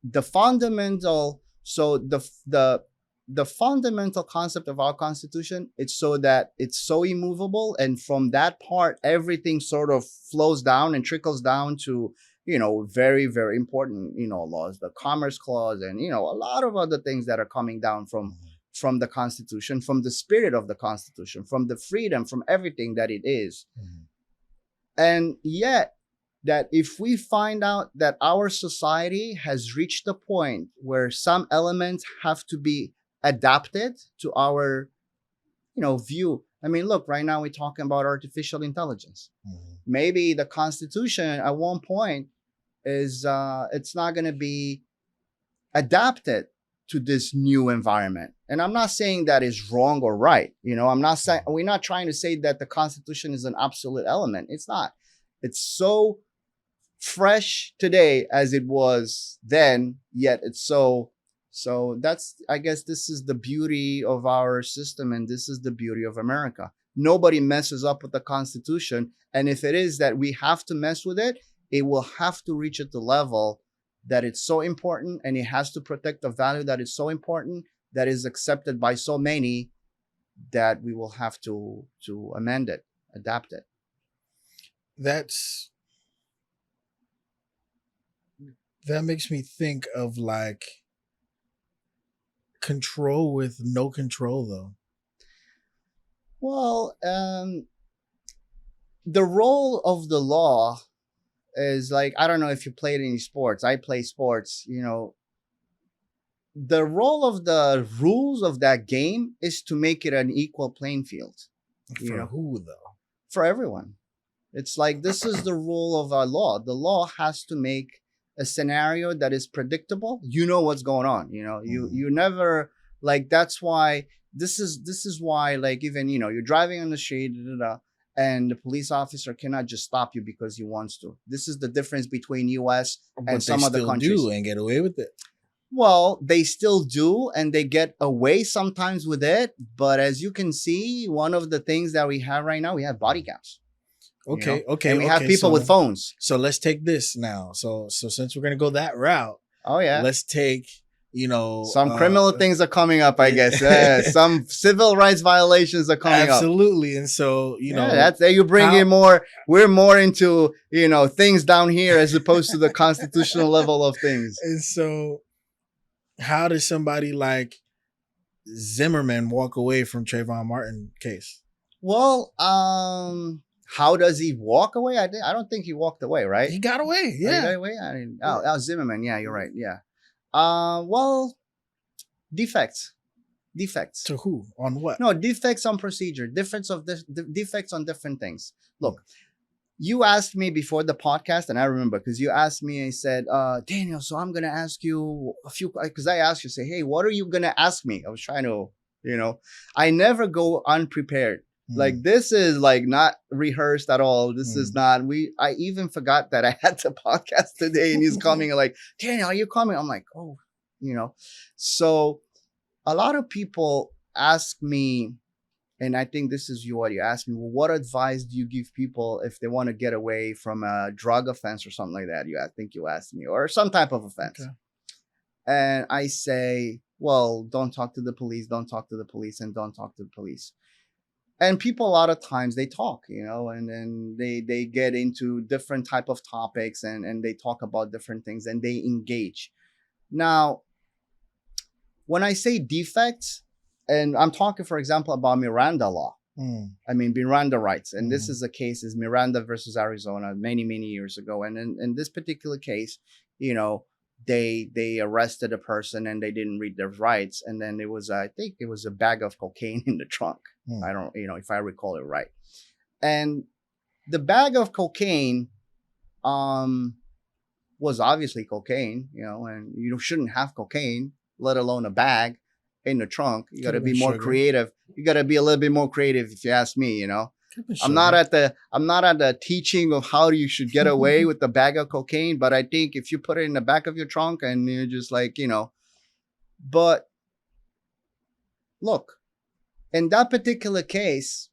the fundamental, so the the fundamental concept of our Constitution, it's so that it's so immovable, and from that part, everything sort of flows down and trickles down to, very, very important, laws, the Commerce Clause, and a lot of other things that are coming down from the Constitution, from the spirit of the Constitution, from the freedom, from everything that it is. Mhm. And yet, that if we find out that our society has reached a point where some elements have to be adapted to our, view. I mean, look, right now we're talking about artificial intelligence. Mhm. Maybe the Constitution at one point is it's not going to be adapted to this new environment. And I'm not saying that is wrong or right. I'm not saying, we're not trying to say that the Constitution is an absolute element. It's not. It's so fresh today as it was then, yet it's so that's, I guess, this is the beauty of our system, and this is the beauty of America. Nobody messes up with the Constitution, and if it is that we have to mess with it, it will have to reach at the level that it's so important, and it has to protect the value that is so important, that is accepted by so many, that we will have to amend it, adapt it. That makes me think of like control with no control, though. Well, the role of the law is like, I don't know if you played any sports. I play sports. The role of the rules of that game is to make it an equal playing field. For who, though? For everyone. It's like, this is the rule of our law. The law has to make a scenario that is predictable. You know what's going on. You never, like, that's why this is why, like, even you're driving on the street, and the police officer cannot just stop you because he wants to. This is the difference between US and But some they other still countries. do and get away with it. Well, they still do, and they get away sometimes with it. But as you can see, one of the things that we have right now, we have body cams. Okay. And we have people with phones. So let's take this now. So since we're gonna go that route, Oh yeah, let's take some criminal things are coming up. I guess some civil rights violations are coming up. Absolutely, and so that's there. You bring in more. We're more into things down here as opposed to the constitutional level of things. And so, how does somebody like Zimmerman walk away from Trayvon Martin case? Well, how does he walk away? I don't think he walked away, right? He got away. Oh, Yeah. he got away? Zimmerman. Yeah, you're right. Yeah. Well, defects. To who? On what? No, defects on procedure. Defects on different things. Look, you asked me before the podcast, and I remember because you asked me and said, Daniel, so I'm going to ask you a few, because I asked you, say, hey, what are you going to ask me? I was trying to, I never go unprepared. Like, this is like not rehearsed at all. This is not, I even forgot that I had the podcast today, and he's coming like, Daniel, are you coming? I'm like, oh, so a lot of people ask me, and I think this is what you asked me. Well, what advice do you give people if they want to get away from a drug offense or something like that? I think you asked me, or some type of offense. Okay. And I say, well, don't talk to the police, don't talk to the police, and don't talk to the police. And people, a lot of times they talk, and then they get into different type of topics, and they talk about different things, and they engage. Now, when I say defects, and I'm talking, for example, about Miranda law. I mean, Miranda rights. And this is a case, is Miranda versus Arizona many, many years ago. And in this particular case, they arrested a person and they didn't read their rights. And then I think it was a bag of cocaine in the trunk. I don't, if I recall it right. And the bag of cocaine was obviously cocaine, and you shouldn't have cocaine, let alone a bag in the trunk. You got to be more creative. You got to be a little bit more creative, if you ask me. I'm not at the teaching of how you should get away with the bag of cocaine, but I think if you put it in the back of your trunk and you're just like, but look, in that particular case,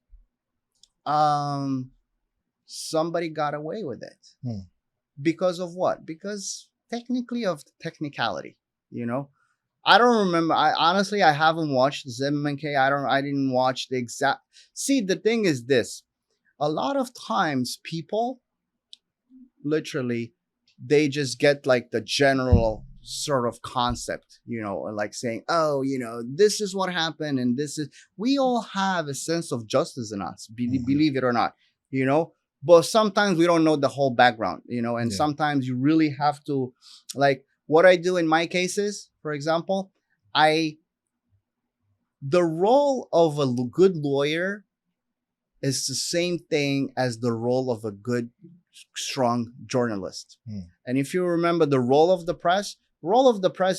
somebody got away with it. Because of what? Because technically of technicality, I don't remember. I honestly, I haven't watched Zim K. I didn't watch the exact. See, the thing is this: a lot of times, people literally they just get like the general sort of concept, like saying, oh, this is what happened, and this is. We all have a sense of justice in us, Mhm. believe it or not, you know. But sometimes we don't know the whole background, and Yeah. sometimes you really have to, like what I do in my cases, for example, I the role of a good lawyer is the same thing as the role of a good, strong journalist. Mm. And if you remember the role of the press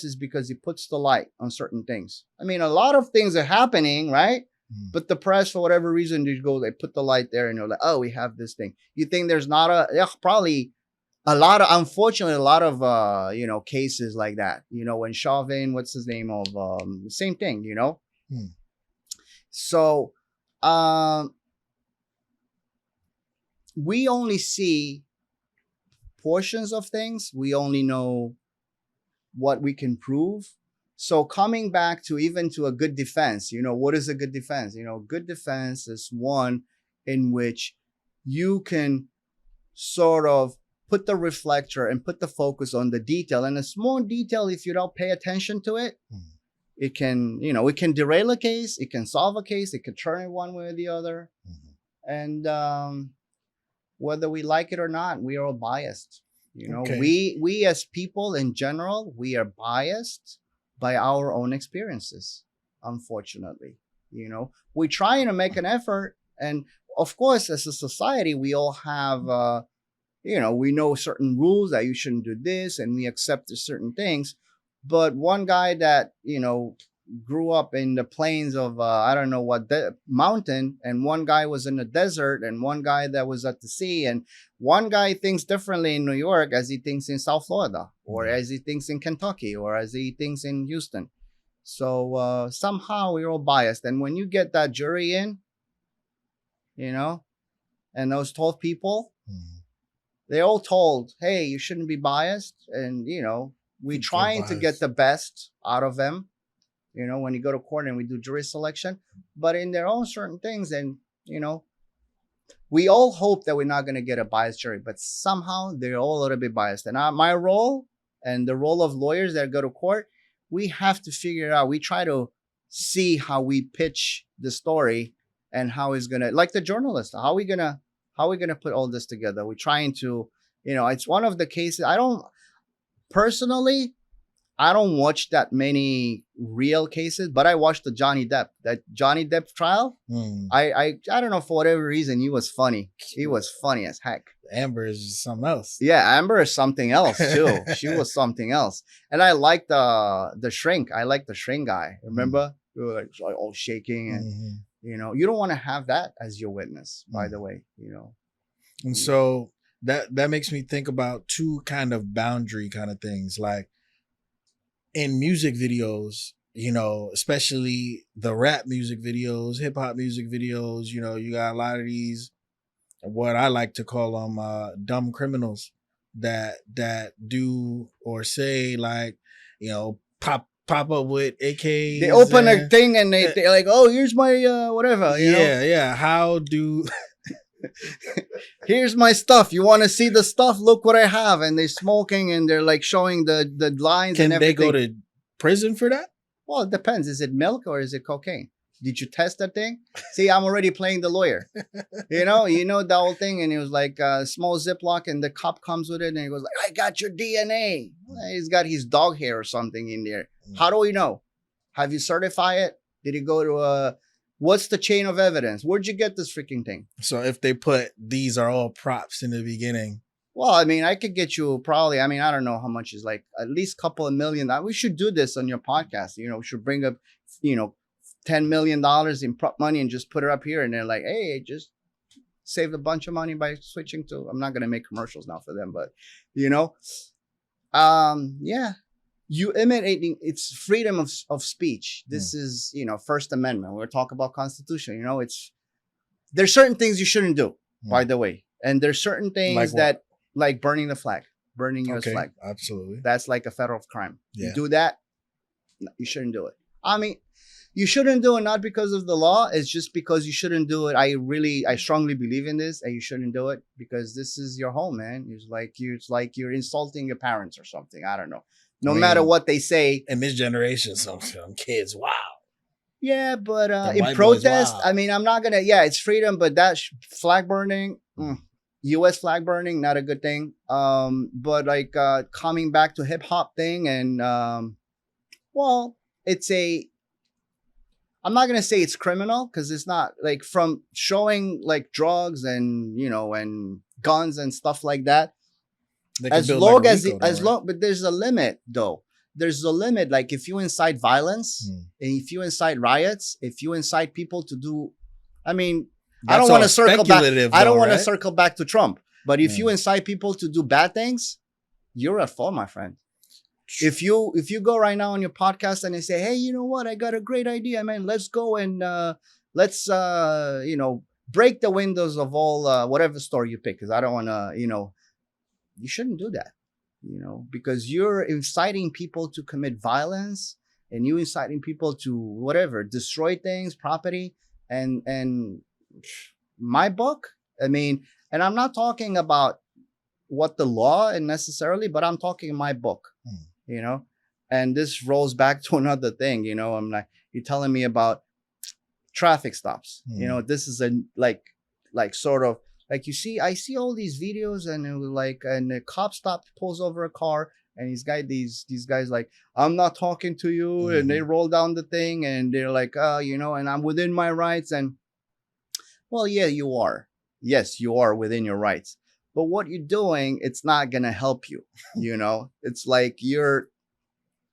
is because it puts the light on certain things. I mean, a lot of things are happening, right? Mm. But the press, for whatever reason, they put the light there and they're like, oh, we have this thing. You think there's not probably a lot of, unfortunately, a lot of, cases like that, when Chauvin, what's his name of, same thing, Mm. So, um, we only see portions of things. We only know what we can prove. So coming back to even to a good defense, what is a good defense? Good defense is one in which you can sort of put the reflector and put the focus on the detail. And a small detail, if you don't pay attention to it, Mm. it can derail a case, it can solve a case, it can turn it one way or the other. Mhm. And whether we like it or not, we are all biased. Okay. We as people in general, we are biased by our own experiences. Unfortunately, we're trying to make an effort, and of course, as a society, we all have, we know certain rules that you shouldn't do this, and we accept certain things. But one guy that grew up in the plains of I don't know what mountain, and one guy was in the desert, and one guy that was at the sea, and one guy thinks differently in New York as he thinks in South Florida, or Yeah. as he thinks in Kentucky, or as he thinks in Houston. So somehow we're all biased, and when you get that jury in, you know, and those 12 people, Mhm. they all told, hey, you shouldn't be biased, and we They're trying to get biased. the best out of them, when you go to court and we do jury selection, but in their own certain things. And, we all hope that we're not going to get a biased jury, but somehow they're all a little bit biased. And my role and the role of lawyers that go to court, we have to figure it out. We try to see how we pitch the story and how it's going to, like the journalist, how are we going to put all this together? We're trying to, it's one of the cases. Personally, I don't watch that many real cases, but I watched that Johnny Depp trial. Mm. I don't know, for whatever reason, he was funny. He was funny as heck. Amber is just something else. Yeah, Amber is something else too. She was something else. And I like the shrink. I like the shrink guy. Remember? We were like all shaking, and Mhm. you don't want to have that as your witness, by the Mm. way. And so that makes me think about two kind of boundary kind of things. Like in music videos, especially the rap music videos, hip hop music videos, you got a lot of these, what I like to call them, dumb criminals that do or say, like, pop up with They AKs open a and thing and uh, they're like, oh, here's my whatever, yeah. How do here's my stuff. You want to see the stuff? Look what I have. And they're smoking and they're like showing the lines and can they go everything. to prison for that? Well, it depends. Is it milk or is it cocaine? Did you test that thing? See, I'm already playing the lawyer. The whole thing. And he was like a small Ziploc, and the cop comes with it, and he goes like, I got your DNA. He's got his dog hair or something in there. How do we know? Have you certified it? Did he go to what's the chain of evidence? Where'd you get this freaking thing? So if they put these are all props in the beginning. Well, I mean, I could get you probably, I mean, I don't know how much is, like at least a couple of million. We should do this on your podcast. We should bring up, $10 million in prop money and just put it up here. And they're like, hey, just saved a bunch of money by switching to, I'm not going to make commercials now for them, but, yeah. You imitating, it's freedom of speech. This is, First Amendment. We're talking about Constitution. There's certain things you shouldn't do, by the way. And there's certain things that, like burning the flag, burning U.S. flag. Absolutely. That's like a federal crime. Yeah. You do that, you shouldn't do it. I mean, you shouldn't do it not because of the law. It's just because you shouldn't do it. I strongly believe in this, and you shouldn't do it because this is your home, man. It's like you're insulting your parents or something. I don't know. No matter what they say. In this generation, some kids, wow. Yeah, but Them in white boys, protest, wow. I mean, I'm not gonna. Yeah, it's freedom, but that flag burning, U.S. flag burning, not a good thing. But like coming back to hip hop thing, and well, it's a. I'm not gonna say it's criminal because it's not, like, from showing like drugs and and guns and stuff like that. They can As build long like a as Rico, though, right? long, but there's a limit though. There's a limit. Like if you incite violence, and if you incite riots, if you incite people to do, I mean, I don't want to circle back. I don't want to circle back to Trump. But if you incite people to do bad things, you're at fault, my friend. If you go right now on your podcast and they say, hey, you know what? I got a great idea, man. Let's go and let's break the windows of all whatever store you pick, because I don't want to, you shouldn't do that, because you're inciting people to commit violence, and you inciting people to whatever, destroy things, property, and my book. I mean, and I'm not talking about what the law and necessarily, but I'm talking my book, and this rolls back to another thing, I'm like, you're telling me about traffic stops, this is a like sort of like, I see all these videos, and it was like, and the cop pulls over a car, and these guys like, I'm not talking to you, and they roll down the thing, and they're like, and I'm within my rights, and well, yeah, you are. Yes, you are within your rights, but what you're doing, it's not gonna help you. It's like you're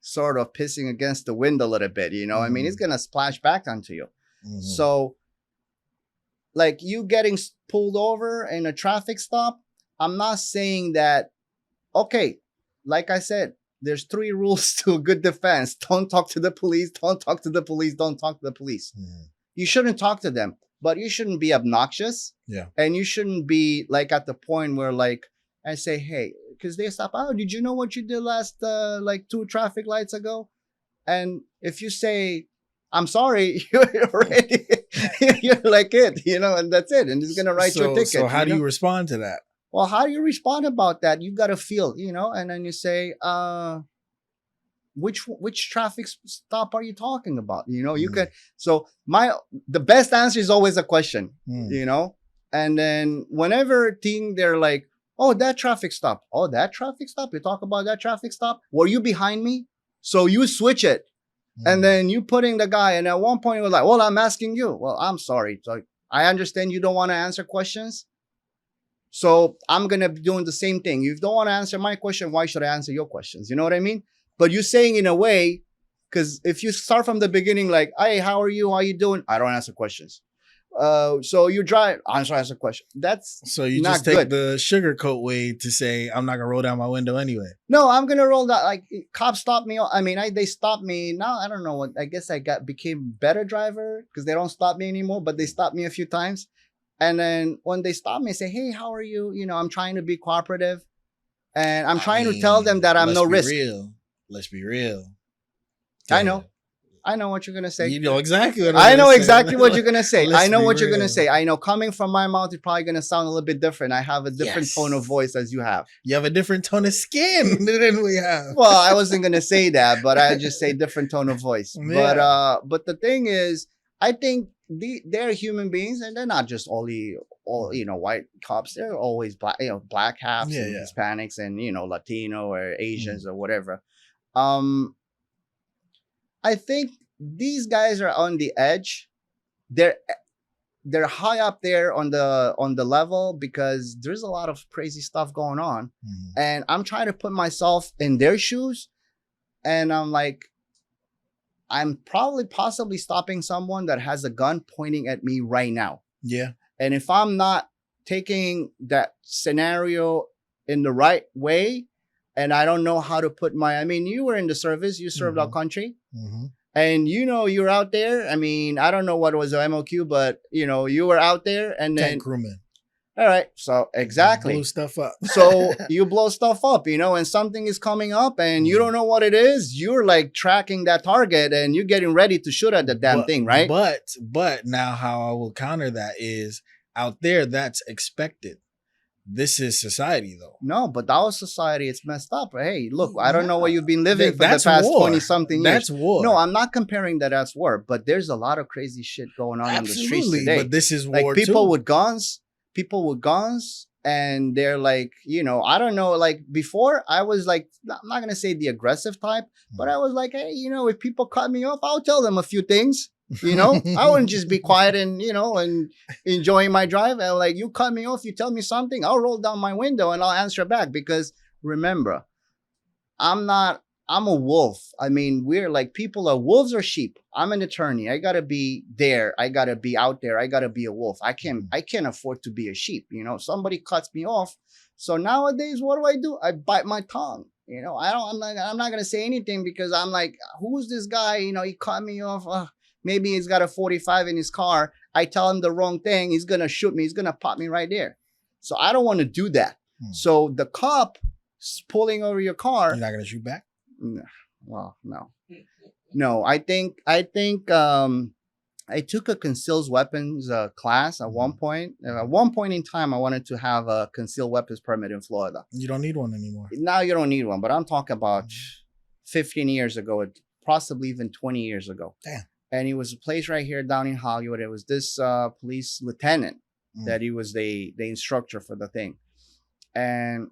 sort of pissing against the wind a little bit. I mean, it's gonna splash back onto you. So, like, you getting pulled over in a traffic stop, I'm not saying that, okay, like I said, there's 3 rules to a good defense. Don't talk to the police, don't talk to the police, don't talk to the police. You shouldn't talk to them, but you shouldn't be obnoxious. Yeah. And you shouldn't be like at the point where, like, I say, hey, because they stop, oh, did you know what you did last, like 2 traffic lights ago? And if you say, I'm sorry, you're already, you're like it, and that's it. And it's going to write your ticket. So how do you respond to that? Well, how do you respond about that? You got to feel, and then you say, which traffic stop are you talking about? You could, so the best answer is always a question, and then whenever they're like, oh, that traffic stop. Oh, that traffic stop. You talk about that traffic stop. Were you behind me? So you switch it. And then you putting the guy, and at one point you were like, well, I'm asking you. Well, I'm sorry. So I understand you don't want to answer questions. So I'm going to be doing the same thing. You don't want to answer my question. Why should I answer your questions? You know what I mean? But you're saying in a way, because if you start from the beginning, like, hey, how are you? How you doing? I don't answer questions. So you drive, answer a question. That's so you not just take good. the sugarcoat way to say, I'm not gonna roll down my window anyway. No, I'm gonna roll that. Like, cops stopped me. I mean, they stopped me. Now I don't know what. I guess I became better driver because they don't stop me anymore. But they stopped me a few times, and then when they stop me, I say, hey, how are you? I'm trying to be cooperative, and I'm trying to tell them that I'm no risk. Let's be real. I know. I know what you're gonna say. You know exactly what I know exactly what you're gonna say. I know what you're real. gonna say. I know coming from my mouth, it's probably gonna sound a little bit different. I have a different tone of voice as you have. You have a different tone of skin than we have. Well, I wasn't gonna say that, but I just say different tone of voice. Yeah. But the thing is, I think they're human beings, and they're not just all white cops. They're always black halves, and Hispanics, and Latino or Asians or whatever. I think these guys are on the edge. They're high up there on the level because there's a lot of crazy stuff going on. And I'm trying to put myself in their shoes, and I'm like, I'm possibly stopping someone that has a gun pointing at me right now. Yeah. And if I'm not taking that scenario in the right way, and I don't know how to put I mean, you were in the service, you served our country, and you're out there. I mean, I don't know what was the MOQ, but you were out there, and then tank crewman. All right. So exactly. Blew stuff up. So you blow stuff up, and something is coming up and you don't know what it is. You're like tracking that target and you're getting ready to shoot at the damn thing, right? But now how I will counter that is out there, that's expected. This is society, though. No, but our society, it's messed up. Hey, look, I don't know what you've been living for the past 20-something years. That's war. No, I'm not comparing that as war, but there's a lot of crazy shit going on in the streets today. But this is like war people too. with guns, and they're like, I don't know, like before I was like, I'm not going to say the aggressive type, but I was like, hey, if people cut me off, I'll tell them a few things. I wouldn't just be quiet and and enjoying my drive. And like, you cut me off, you tell me something, I'll roll down my window and I'll answer back. Because remember, I'm a wolf. I mean, we're like, people are wolves or sheep. I'm an attorney. I gotta be there. I gotta be out there. I gotta be a wolf. I can't afford to be a sheep. Somebody cuts me off. So nowadays, what do? I bite my tongue. I'm not gonna say anything because I'm like, who's this guy? He cut me off. Maybe he's got a 45 in his car. I tell him the wrong thing. He's going to shoot me. He's going to pop me right there. So I don't want to do that. So the cop pulling over your car. You're not going to shoot back? No. Well, no. No, I think I took a concealed weapons class at one point. At one point in time, I wanted to have a concealed weapons permit in Florida. You don't need one anymore. Now you don't need one, but I'm talking about 15 years ago, possibly even 20 years ago. Damn. And it was a place right here down in Hollywood. It was this police lieutenant that he was the instructor for the thing. And,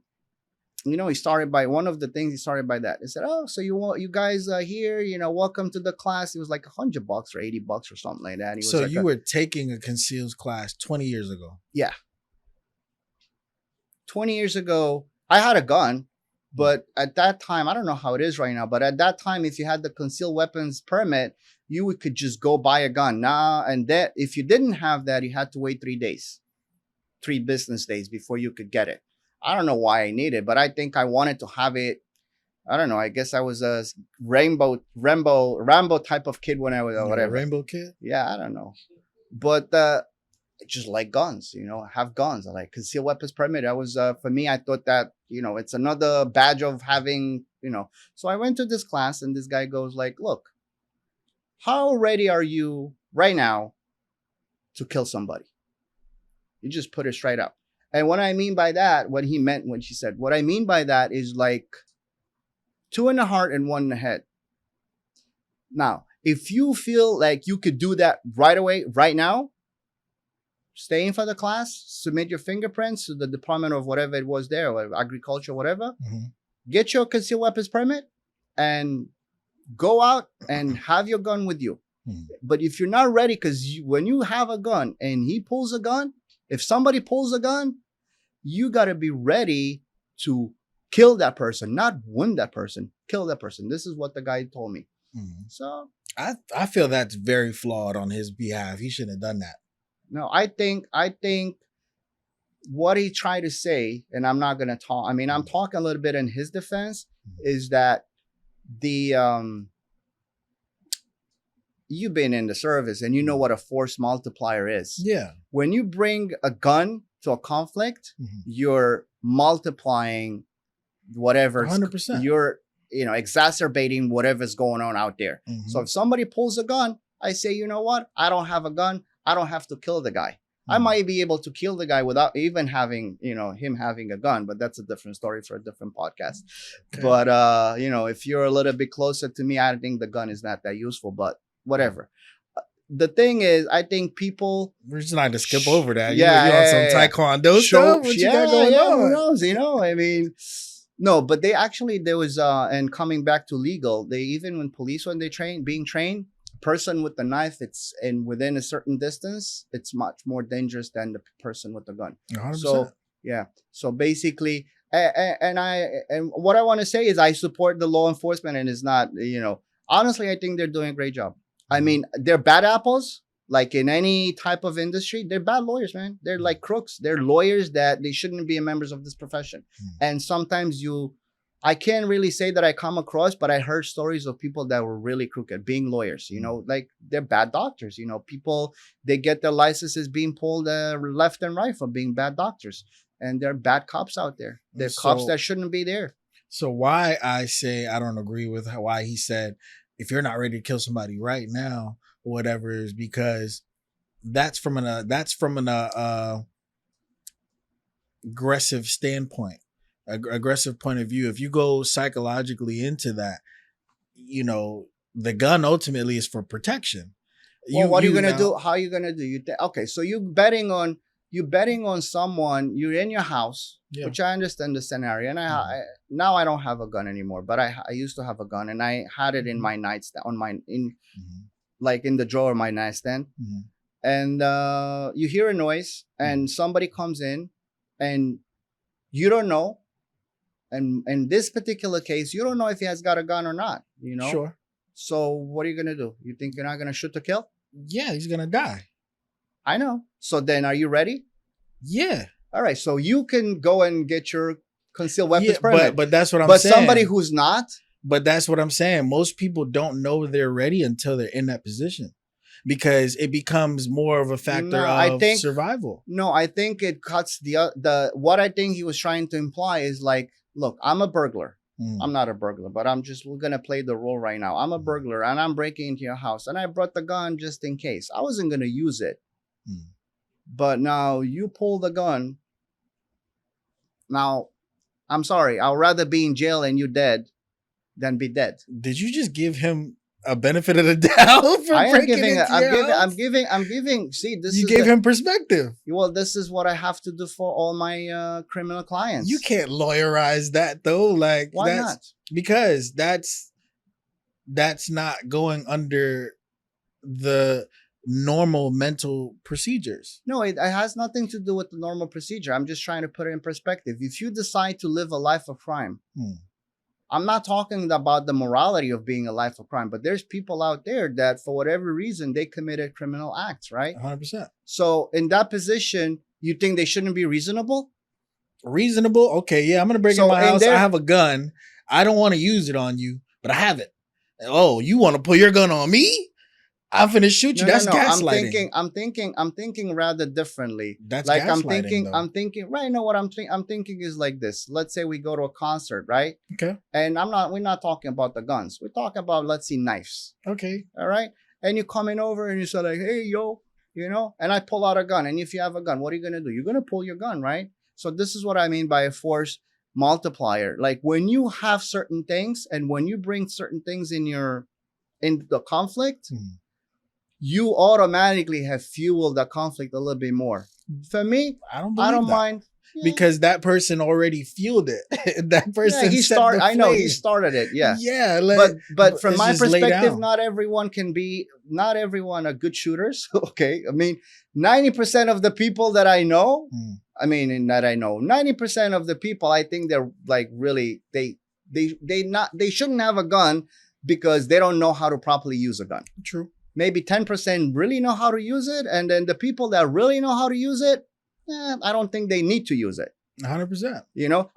he started by one of the things he started by that. He said, oh, so you guys here, welcome to the class. It was like $100 or $80 or something like that. So like you were taking a concealed class 20 years ago. Yeah. 20 years ago, I had a gun. But at that time, I don't know how it is right now, but at that time, if you had the concealed weapons permit, you could just go buy a gun. Now, and that if you didn't have that, you had to wait 3 business days before you could get it. I don't know why I needed it, but I think I wanted to have it. I don't know. I guess I was a Rambo type of kid when I was whatever. Rainbow kid? Yeah, I don't know. But just like guns, have guns. I like concealed weapons permit. That was for me. I thought that it's another badge of having So I went to this class, and this guy goes like, "Look, how ready are you right now to kill somebody?" You just put it straight up. And what I mean by that, what he meant when she said, what I mean by that is like 2 in the heart and 1 in the head. Now, if you feel like you could do that right away, right now, stay in for the class, submit your fingerprints to the department of whatever it was there, or agriculture, whatever. Get your concealed weapons permit and go out and have your gun with you. But if you're not ready, because when you have a gun and he pulls a gun, if somebody pulls a gun, you got to be ready to kill that person, not wound that person, kill that person. This is what the guy told me. So I feel that's very flawed on his behalf. He shouldn't have done that. No, I think what he tried to say, and I'm not going to talk, I mean, I'm talking a little bit in his defense, is that you've been in the service and you know what a force multiplier is. Yeah. When you bring a gun to a conflict, you're multiplying whatever. 100%. You're, exacerbating whatever's going on out there. So if somebody pulls a gun, I say, you know what? I don't have a gun. I don't have to kill the guy. I might be able to kill the guy without even having, him having a gun, but that's a different story for a different podcast. Okay. But, if you're a little bit closer to me, I think the gun is not that useful, but whatever. The thing is, I think people... We're just not going to skip over that. Yeah. You're on some Taekwondo stuff? What you got going on? Who knows, I mean... No, but there was, and coming back to legal, they even when police, when they being trained, person with the knife, and within a certain distance, it's much more dangerous than the person with the gun. 100%. So yeah. So basically, and what I want to say is I support the law enforcement, and it's not, honestly, I think they're doing a great job. I mean, they're bad apples, like in any type of industry. They're bad lawyers, man. They're like crooks. They're lawyers that they shouldn't be members of this profession. And sometimes I can't really say that I come across, but I heard stories of people that were really crooked, being lawyers. Like they're bad doctors. People, they get their licenses being pulled left and right for being bad doctors, and they're bad cops out there. They're cops that shouldn't be there. So why I say I don't agree with why he said if you're not ready to kill somebody right now or whatever is because that's from an aggressive standpoint, aggressive point of view. If you go psychologically into that, the gun ultimately is for protection. Well, what are you gonna do? How are you gonna do? Okay, so you betting on someone. You're in your house, which I understand the scenario, and now I don't have a gun anymore, but I used to have a gun, and I had it in my nightstand, like in the drawer of my nightstand, and you hear a noise, and somebody comes in, and you don't know, and in this particular case, you don't know if he has got a gun or not. Sure. So what are you gonna do? You think you're not gonna shoot to kill? Yeah, he's gonna die. I know. So then, are you ready? Yeah. All right. So you can go and get your concealed weapons permit. But that's what I'm saying. But somebody who's not. But that's what I'm saying. Most people don't know they're ready until they're in that position, because it becomes more of a factor of survival. No, I think it cuts the. What I think he was trying to imply is like, look, I'm a burglar. I'm not a burglar, but we're going to play the role right now. I'm a burglar and I'm breaking into your house, and I brought the gun just in case. I wasn't going to use it. But now you pull the gun. Now, I'm sorry. I'd rather be in jail and you dead than be dead. Did you just give him a benefit of the doubt for I'm giving. See, you gave him perspective. Well, this is what I have to do for all my criminal clients. You can't lawyerize that though. Like, why not? Because that's not going under the normal mental procedures. No, it has nothing to do with the normal procedure. I'm just trying to put it in perspective. If you decide to live a life of crime, I'm not talking about the morality of being a life of crime, but there's people out there that for whatever reason, they committed criminal acts, right? 100%. So in that position, you think they shouldn't be reasonable? Reasonable? Okay, yeah, I'm going to break in my house. I have a gun. I don't want to use it on you, but I have it. Oh, you want to pull your gun on me? I'm finna shoot you. That's gaslighting. I'm thinking rather differently. That's like gaslighting, I'm thinking right now what I'm thinking is like this. Let's say we go to a concert, right? Okay. And we're not talking about the guns. We're talking about, let's see, knives. Okay. All right. And you coming over and you say like, hey, yo, and I pull out a gun. And if you have a gun, what are you gonna do? You're gonna pull your gun, right? So this is what I mean by a force multiplier. Like when you have certain things and when you bring certain things in the conflict, you automatically have fueled the conflict a little bit more. For me, I don't mind. Because that person already fueled it. That person he started. I know he started it. Yeah. Yeah. But from my perspective, not everyone are good shooters. Okay. I mean, 90% of the people that I know, 90% of the people, I think they're like really, they shouldn't have a gun because they don't know how to properly use a gun. True. Maybe 10% really know how to use it. And then the people that really know how to use it, I don't think they need to use it. 100%.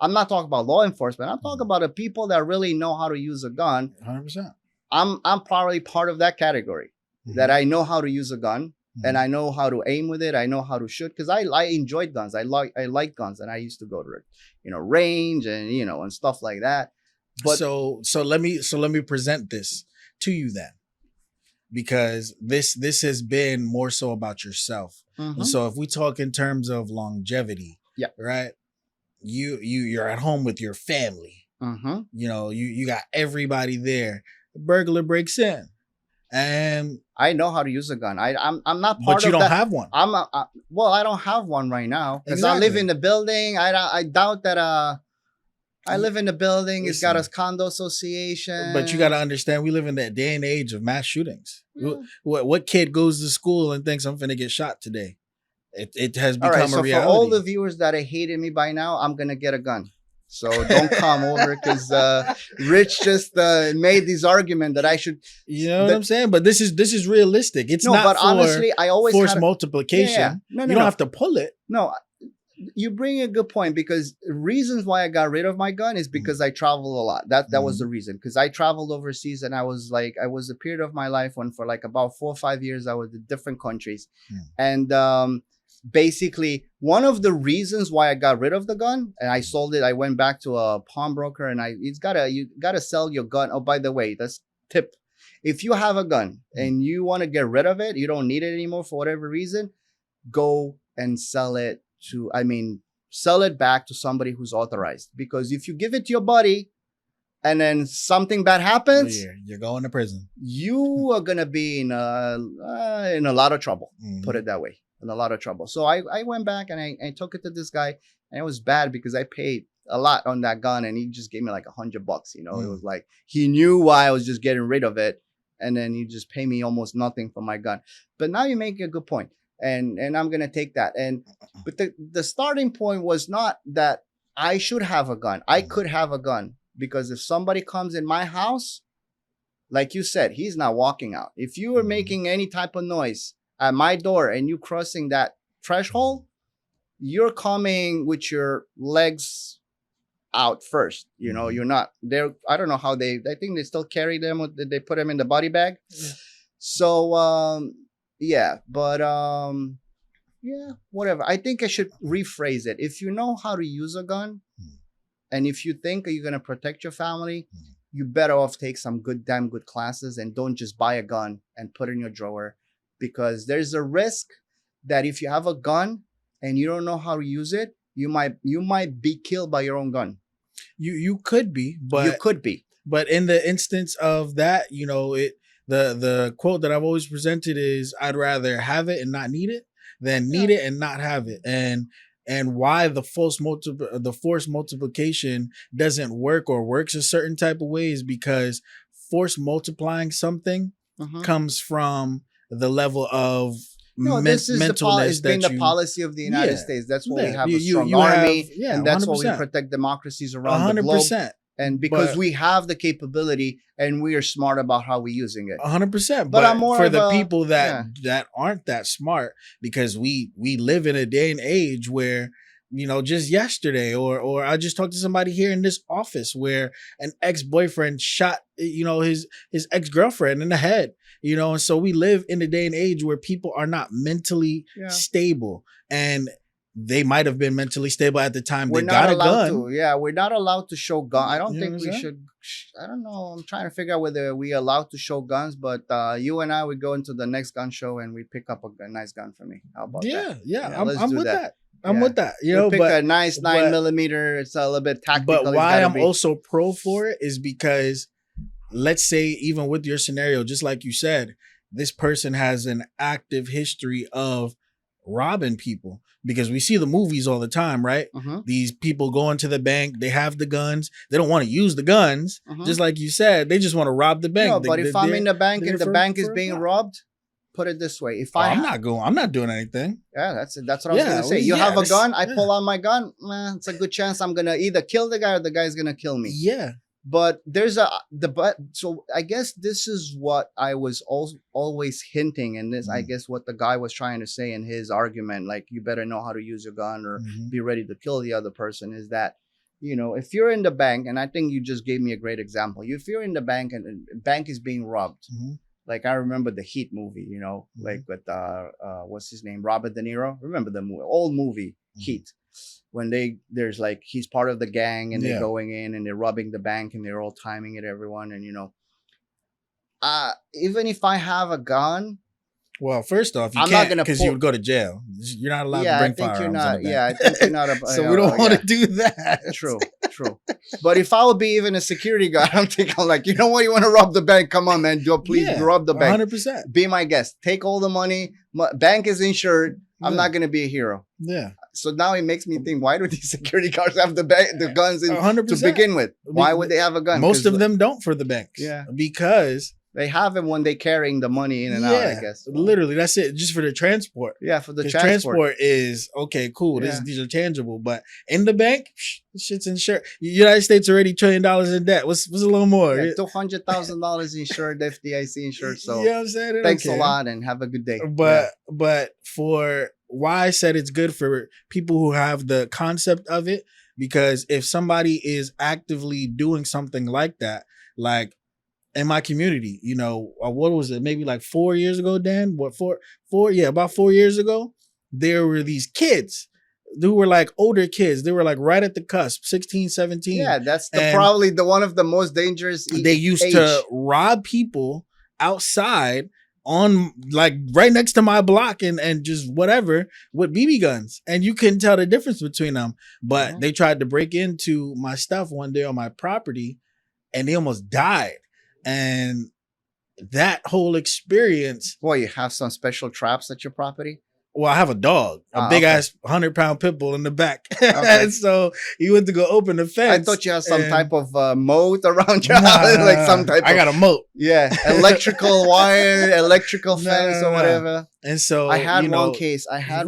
I'm not talking about law enforcement. I'm talking about the people that really know how to use a gun. 100%. I'm probably part of that category, that I know how to use a gun and I know how to aim with it. I know how to shoot because I enjoyed guns. I like guns, and I used to go to range and and stuff like that. But so let me present this to you then. Because this has been more so about yourself. So if we talk in terms of longevity, right? You're at home with your family. You got everybody there. The burglar breaks in, and I know how to use a gun. I'm not part of that. But you don't have one. I don't have one right now because I live in the building. I doubt that. I live in the building. It's got a condo association. But you got to understand, we live in that day and age of mass shootings. What kid goes to school and thinks I'm finna get shot today? It has become a reality. For all the viewers that are hating me by now, I'm gonna get a gun. So don't come over because Rich just made this argument that I should. You know what I'm saying? But this is realistic. It's not. But honestly, I always force multiplication. No, you don't have to pull it. No. You bring a good point, because reasons why I got rid of my gun is because I traveled a lot. That was the reason, because I traveled overseas, and I was a period of my life when for like about 4 or 5 years I was in different countries, and basically one of the reasons why I got rid of the gun and I sold it, I went back to a pawnbroker, and you gotta sell your gun. Oh, by the way, that's tip. If you have a gun and you want to get rid of it, you don't need it anymore for whatever reason, go and sell it sell it back to somebody who's authorized. Because if you give it to your buddy and then something bad happens, you're going to prison. You are gonna be in a lot of trouble. Put it that way, in a lot of trouble. So I went back and I took it to this guy, and it was bad because I paid a lot on that gun, and he just gave me like $100. It was like he knew why I was just getting rid of it, and then he just paid me almost nothing for my gun. But now you make a good point. And I'm gonna take that. But the starting point was not that I should have a gun. I could have a gun, because if somebody comes in my house, like you said, he's not walking out. If you are making any type of noise at my door and you crossing that threshold, you're coming with your legs out first. You're not there. I don't know how I think they still carry them. They put them in the body bag. Yeah. So yeah, but yeah, whatever. I think I should rephrase it. If you know how to use a gun, and if you think you're gonna protect your family, you better off take some damn good classes, and don't just buy a gun and put it in your drawer, because there's a risk that if you have a gun and you don't know how to use it, you might be killed by your own gun. You could be, but you could be. But in the instance of that, the quote that I've always presented is, I'd rather have it and not need it than need it and not have it. And why the force multiplication doesn't work, or works a certain type of way, is because force multiplying something comes from the level of this is mentalness. It's been the policy of the United States. That's why we have a strong army, and that's 100%. Why we protect democracies around the globe. And because we have the capability and we are smart about how we're using it. 100%. But I'm more for the people that aren't that smart, because we live in a day and age where, just yesterday, or I just talked to somebody here in this office where an ex-boyfriend shot, his ex-girlfriend in the head, and so we live in a day and age where people are not mentally stable, and they might have been mentally stable at the time they got a gun. We're not allowed to show gun. I don't think we should. I don't know. I'm trying to figure out whether we are allowed to show guns, but you and I would go into the next gun show and we pick up a nice gun for me. How about that? Yeah, I'm with that. I'm with that. Pick a nice 9mm. It's a little bit tactical. But why I'm also pro for it is because, let's say, even with your scenario, just like you said, this person has an active history of robbing people, because we see the movies all the time, right? These people go into the bank, they have the guns, they don't want to use the guns, just like you said, they just want to rob the bank. No, but if I'm in the bank and the bank is being robbed, put it this way: if I'm not doing anything. Yeah, that's what I was gonna say. You have a gun, I pull out my gun, it's a good chance I'm gonna either kill the guy or the guy's gonna kill me. Yeah. But so I guess this is what I was always hinting, and this I guess what the guy was trying to say in his argument, like you better know how to use your gun or be ready to kill the other person, is that if you're in the bank, and I think you just gave me a great example. If you're in the bank and the bank is being robbed, like I remember the Heat movie, like with what's his name, Robert De Niro. Remember the old movie Heat? When there's like he's part of the gang and they're going in and they're robbing the bank and they're all timing it, everyone, and even if I have a gun, well, first off, I'm not gonna, because you would go to jail. You're not allowed to bring firearms. I think you're not. So we don't want to do that. True. But if I would be even a security guard, I'm like, you know what? You want to rob the bank? Come on, man. Please rob the bank. 100%. Be my guest. Take all the money. Bank is insured. I'm not going to be a hero. Yeah. So now it makes me think, why do these security guards have the guns to begin with? Why would they have a gun? Most of them don't for the banks. Yeah. Because They have them when they carrying the money in and out, I guess. Literally, that's it. Just for the transport. Yeah, for the 'Cause transport. is okay, cool. Yeah. These are tangible, but in the bank, this shit's insured. United States already $1 trillion in debt. What's a little more? Yeah, $200,000 insured, FDIC insured. So you know what I'm saying? thanks a lot and have a good day. But for why I said it's good for people who have the concept of it, because if somebody is actively doing something like that, like in my community, you know, what was it? Maybe like 4 years ago, Dan? What, four? Yeah, about 4 years ago, there were these kids who were like older kids. They were like right at the cusp, 16, 17. Yeah, that's probably one of the most dangerous. They used to rob people outside on like right next to my block and just whatever with BB guns. And you couldn't tell the difference between them. But they tried to break into my stuff one day on my property and they almost died. And that whole experience. Well, you have some special traps at your property? Well, I have a dog, a big ass 100-pound pit bull in the back. And so he went to go open the fence. I thought you had some type of moat around your house, like some type. I got a moat. Yeah, electrical wire, electrical fence, or whatever. And so I had one case. I had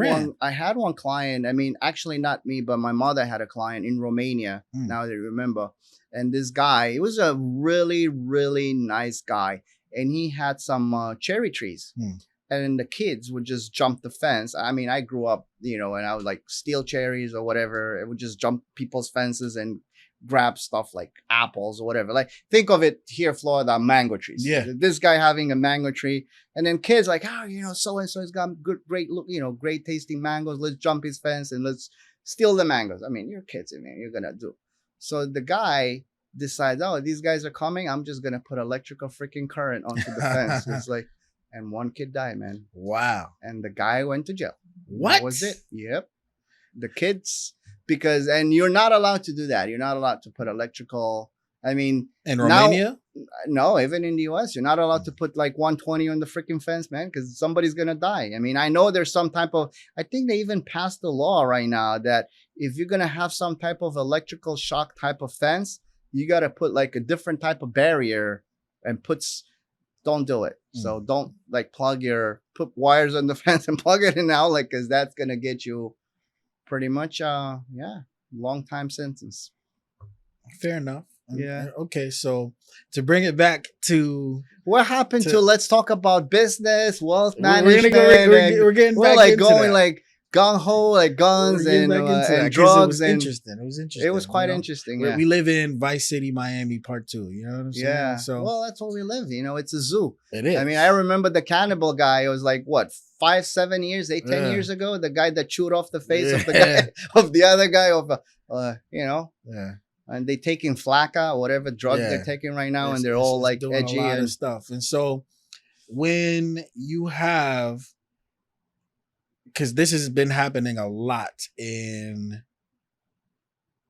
one client. I mean, actually not me, but my mother had a client in Romania. Now that I remember. And this guy, he was a really, really nice guy. And he had some cherry trees. And the kids would just jump the fence. I mean, I grew up, you know, and I would like steal cherries or whatever. It would just jump people's fences and grab stuff like apples or whatever. Like, think of it here, Florida, mango trees. Yeah. This guy having a mango tree. And then kids like, oh, you know, so-and-so has got great tasting mangoes. Let's jump his fence and let's steal the mangoes. I mean, you're kids, man. You're going to do. So the guy decides, oh, these guys are coming. I'm just going to put electrical freaking current onto the fence. It's like, and one kid died, man. Wow. And the guy went to jail. What? That was it. Yep. The kids, and you're not allowed to do that. You're not allowed to put electrical. I mean, in Romania? No, even in the US, you're not allowed to put like 120 on the freaking fence, man, because somebody's going to die. I mean, I know there's some type of, I think they even passed the law right now that if you're going to have some type of electrical shock type of fence, you got to put like a different type of barrier and don't do it. So don't like put wires on the fence and plug it in now, like, because that's going to get you pretty much, long time sentence. Fair enough. Yeah. Okay. So to bring it back to what happened to let's talk about business, wealth management. We're getting back like into going that. like gung ho, like guns and drugs. It was quite interesting. Yeah. We live in Vice City, Miami, Part 2. You know what I'm saying? Yeah. So well, that's where we live. You know, it's a zoo. It is. I mean, I remember the cannibal guy. It was like what 10 years ago. The guy that chewed off the face of the guy of the other guy you know. Yeah. And they taking flakka, whatever drug they're taking right now, and they're all like doing edgy a lot and of stuff. And so when you have, because this has been happening a lot in,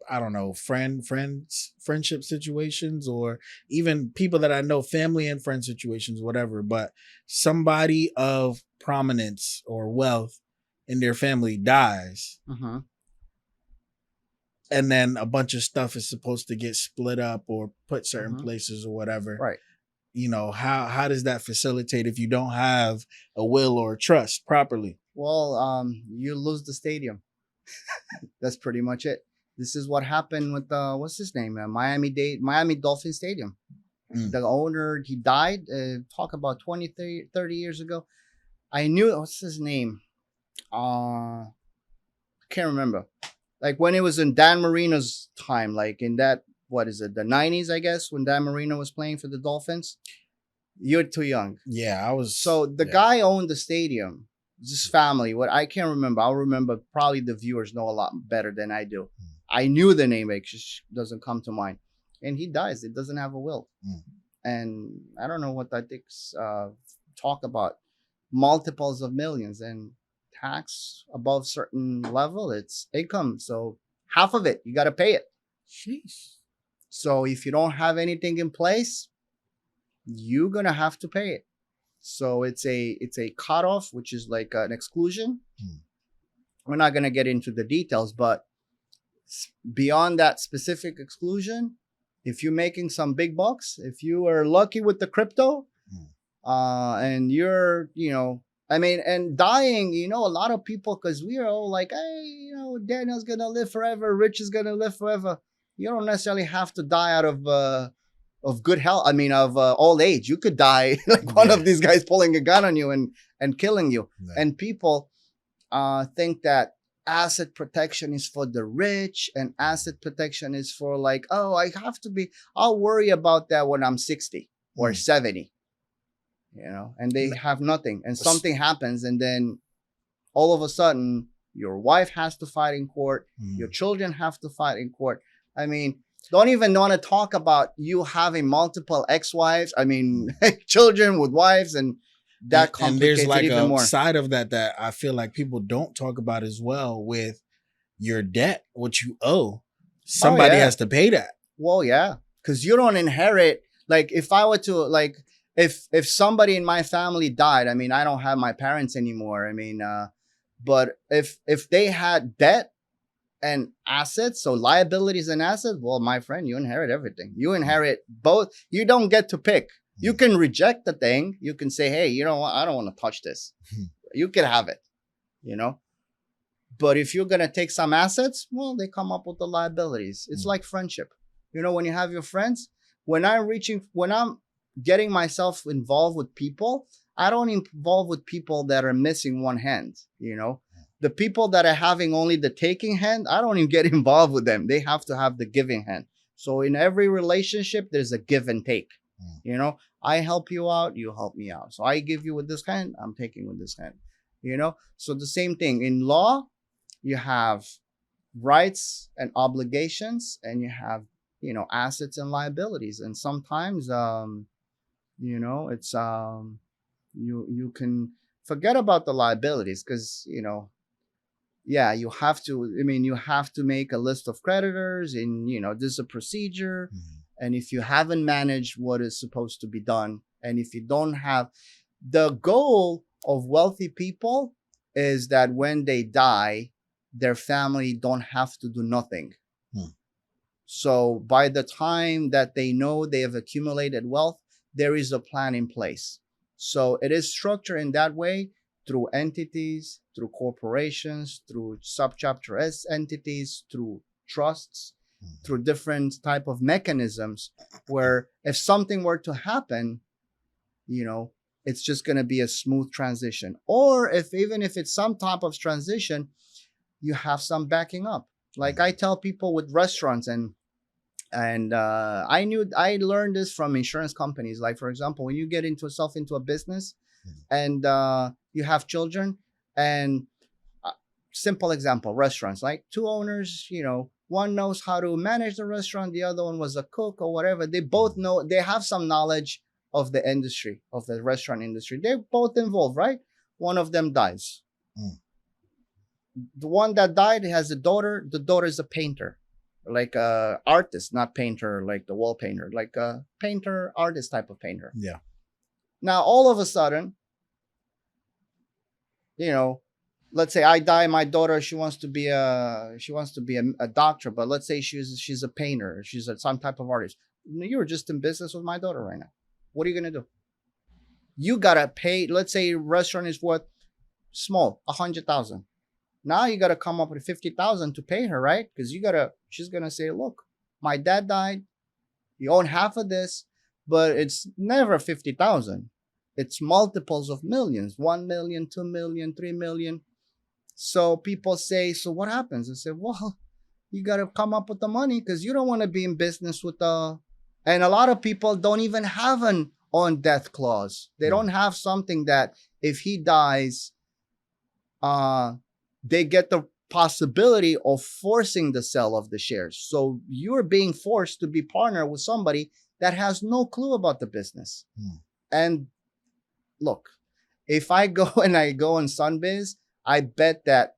I don't know, friendship situations, or even people that I know, family and friend situations, whatever, but somebody of prominence or wealth in their family dies. And then a bunch of stuff is supposed to get split up or put certain places or whatever. Right. You know, how does that facilitate if you don't have a will or a trust properly? Well, you lose the stadium. That's pretty much it. This is what happened with what's his name? Miami Dolphin Stadium. The owner, he died. Talk about 20, 30 years ago. I knew, what's his name? I can't remember. Like when it was in Dan Marino's time, like in that, what is it, the 90s, I guess, when Dan Marino was playing for the Dolphins. You're too young. Yeah, I was. So the guy owned the stadium. This family, what I can't remember. I'll remember, probably the viewers know a lot better than I do. I knew the name, it just doesn't come to mind. And he dies. It doesn't have a will. And I don't know what that takes. Talk about multiples of millions and tax above certain level, it's income. So half of it, you got to pay it. Jeez. So if you don't have anything in place, you're going to have to pay it. So it's a cutoff, which is like an exclusion. We're not going to get into the details, but beyond that specific exclusion, if you're making some big bucks, if you are lucky with the crypto, and you're, I mean, and dying, a lot of people, because we are all like, hey, Daniel's gonna live forever, Rich is gonna live forever. You don't necessarily have to die out of good health. I mean, of old age. You could die like one of these guys pulling a gun on you and killing you. Yeah. And people think that asset protection is for the rich, and asset protection is for like, oh, I'll worry about that when I'm 60 or 70, and they have nothing, and something happens, and then all of a sudden your wife has to fight in court, your children have to fight in court. I mean, don't even want to talk about you having multiple ex-wives. I mean, children with wives, and that complicates there's like it even a more. side of that I feel like people don't talk about as well with your debt, what you owe. Somebody has to pay that. Well, yeah, because you don't inherit. Like, if I were to, like, if somebody in my family died, I mean, I don't have my parents anymore. I mean, but if they had debt and assets, so liabilities and assets, well, my friend, you inherit everything. You inherit both. You don't get to pick. You can reject the thing. You can say, hey, you know what? I don't want to touch this. You can have it, But if you're going to take some assets, well, they come up with the liabilities. It's like friendship. When you have your friends, when I'm getting myself involved with people, I don't involve with people that are missing one hand, The people that are having only the taking hand, I don't even get involved with them. They have to have the giving hand. So in every relationship, there's a give and take. I help you out, you help me out. So I give you with this hand, I'm taking with this hand. So the same thing in law, you have rights and obligations, and you have, assets and liabilities. And sometimes, it's you can forget about the liabilities, because you have to make a list of creditors, and there's a procedure. And if you haven't managed what is supposed to be done, and if you don't have, the goal of wealthy people is that when they die, their family don't have to do nothing. So by the time that they know they have accumulated wealth, there is a plan in place. So it is structured in that way, through entities, through corporations, through subchapter S entities, through trusts, through different type of mechanisms, where if something were to happen, it's just going to be a smooth transition. Or even if it's some type of transition, you have some backing up. Like I tell people with restaurants, and I learned this from insurance companies. Like, for example, when you get into a business, and you have children, and simple example, restaurants, like two owners, one knows how to manage the restaurant, the other one was a cook or whatever. They both know, they have some knowledge of the industry, of the restaurant industry. They're both involved, right? One of them dies. The one that died has a daughter. The daughter is a painter, like a artist, not painter like the wall painter, like a painter, artist type of painter. Yeah. Now, all of a sudden, let's say I die, my daughter, she wants to be a doctor, but let's say she's a painter, she's some type of artist. You're just in business with my daughter right now. What are you gonna do? You gotta pay. Let's say restaurant is worth small, 100,000. Now you gotta come up with 50,000 to pay her, right? Because she's gonna say, look, my dad died. You own half of this, but it's never 50,000. It's multiples of millions, 1 million, 2 million, 3 million. So people say, so what happens? I say, well, you got to come up with the money, because you don't want to be in business with and a lot of people don't even have an on death clause. They don't have something that if he dies, they get the possibility of forcing the sale of the shares. So you're being forced to be partner with somebody that has no clue about the business. And look, if I go on Sunbiz, I bet that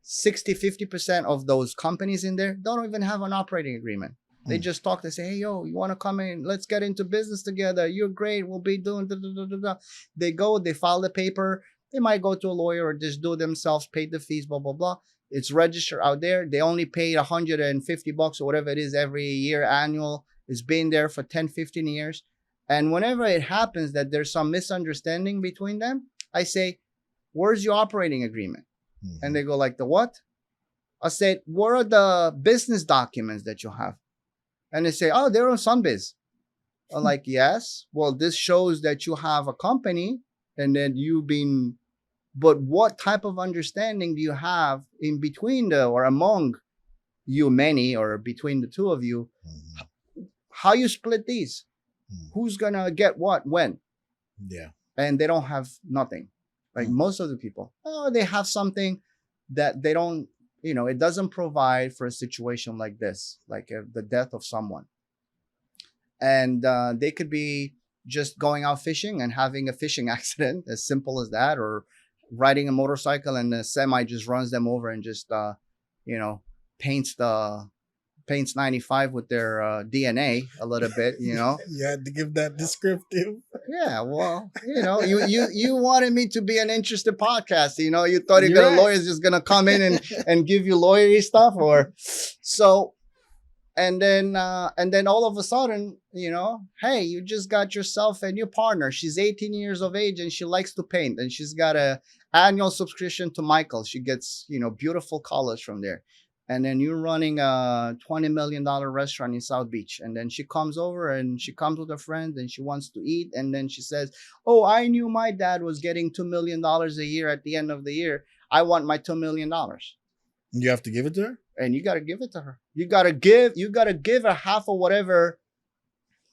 50% of those companies in there don't even have an operating agreement. They just talk. They say, hey, yo, you want to come in? Let's get into business together. You're great. We'll be doing da, da, da, da, da. They go, they file the paper. They might go to a lawyer or just do it themselves, pay the fees, blah, blah, blah. It's registered out there. They only pay $150 or whatever it is every year, annual. It's been there for 10, 15 years. And whenever it happens that there's some misunderstanding between them, I say, where's your operating agreement? Mhm. And they go like, the what? I said, where are the business documents that you have? And they say, oh, they're on Sunbiz. I'm like, yes. Well, this shows that you have a company and then you've been, but what type of understanding do you have in between or among you many or between the two of you? Mhm. How you split these? Mhm. Who's gonna get what when? Yeah. And they don't have nothing. Like Mm. most of the people, oh, they have something that they don't, it doesn't provide for a situation like this, like the death of someone. And they could be just going out fishing and having a fishing accident, as simple as that, or riding a motorcycle and a semi just runs them over and just, you know, paints the paints 95 with their DNA a little bit, You had to give that descriptive. Yeah, well, you wanted me to be an interested podcast. You thought You're right. lawyer's just gonna come in and give you lawyery stuff, or so. And then all of a sudden, hey, you just got yourself a new partner. She's 18 years of age and she likes to paint, and she's got a annual subscription to Michael. She gets beautiful colors from there. And then you're running a $20 million restaurant in South Beach. And then she comes over and she comes with her friends and she wants to eat. And then she says, oh, I knew my dad was getting $2 million a year at the end of the year. I want my $2 million. You have to give it to her? And you got to give it to her. You got to give her half of whatever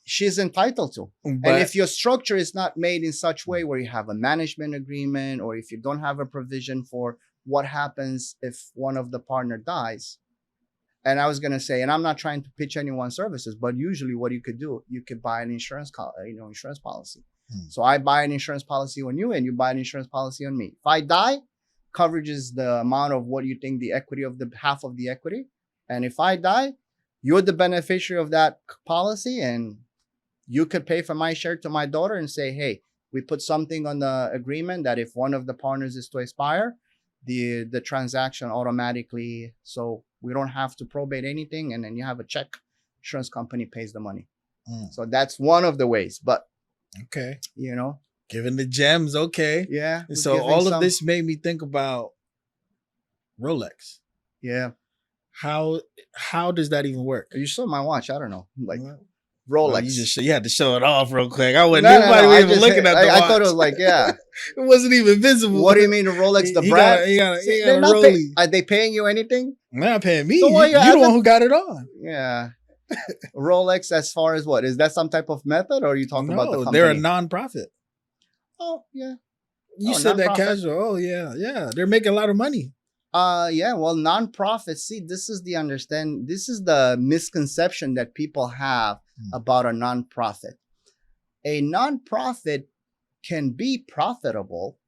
she's entitled to. But and if your structure is not made in such way where you have a management agreement, or if you don't have a provision for what happens if one of the partner dies. And I was going to say, and I'm not trying to pitch anyone's services, but usually what you could do, you could buy an insurance policy. So I buy an insurance policy on you and you buy an insurance policy on me. If I die, coverage is the amount of what you think the equity of the half of the equity. And if I die, you're the beneficiary of that policy, and you could pay for my share to my daughter and say, hey, we put something on the agreement that if one of the partners is to expire, the transaction automatically, so we don't have to probate anything, and then you have a check, insurance company pays the money. So that's one of the ways. But okay, giving the gems. Okay, yeah. So all of this made me think about Rolex. Yeah. How does that even work? You saw my watch. I don't know, like Rolex. Well, you had to show it off real quick. I wasn't. Nobody was even looking at the watch. I thought it was like, yeah, it wasn't even visible. What do you mean the Rolex? The brand? They're not are they paying you anything? They're not paying me. So you're the one who got it on. Yeah. Rolex, as far as what? Is that some type of method, or are you talking about the company? They're a non-profit. Oh, yeah. You said that casual. Oh, yeah. They're making a lot of money. Yeah. Well, non-profit. See, this is the misconception that people have about a non-profit. A non-profit can be profitable.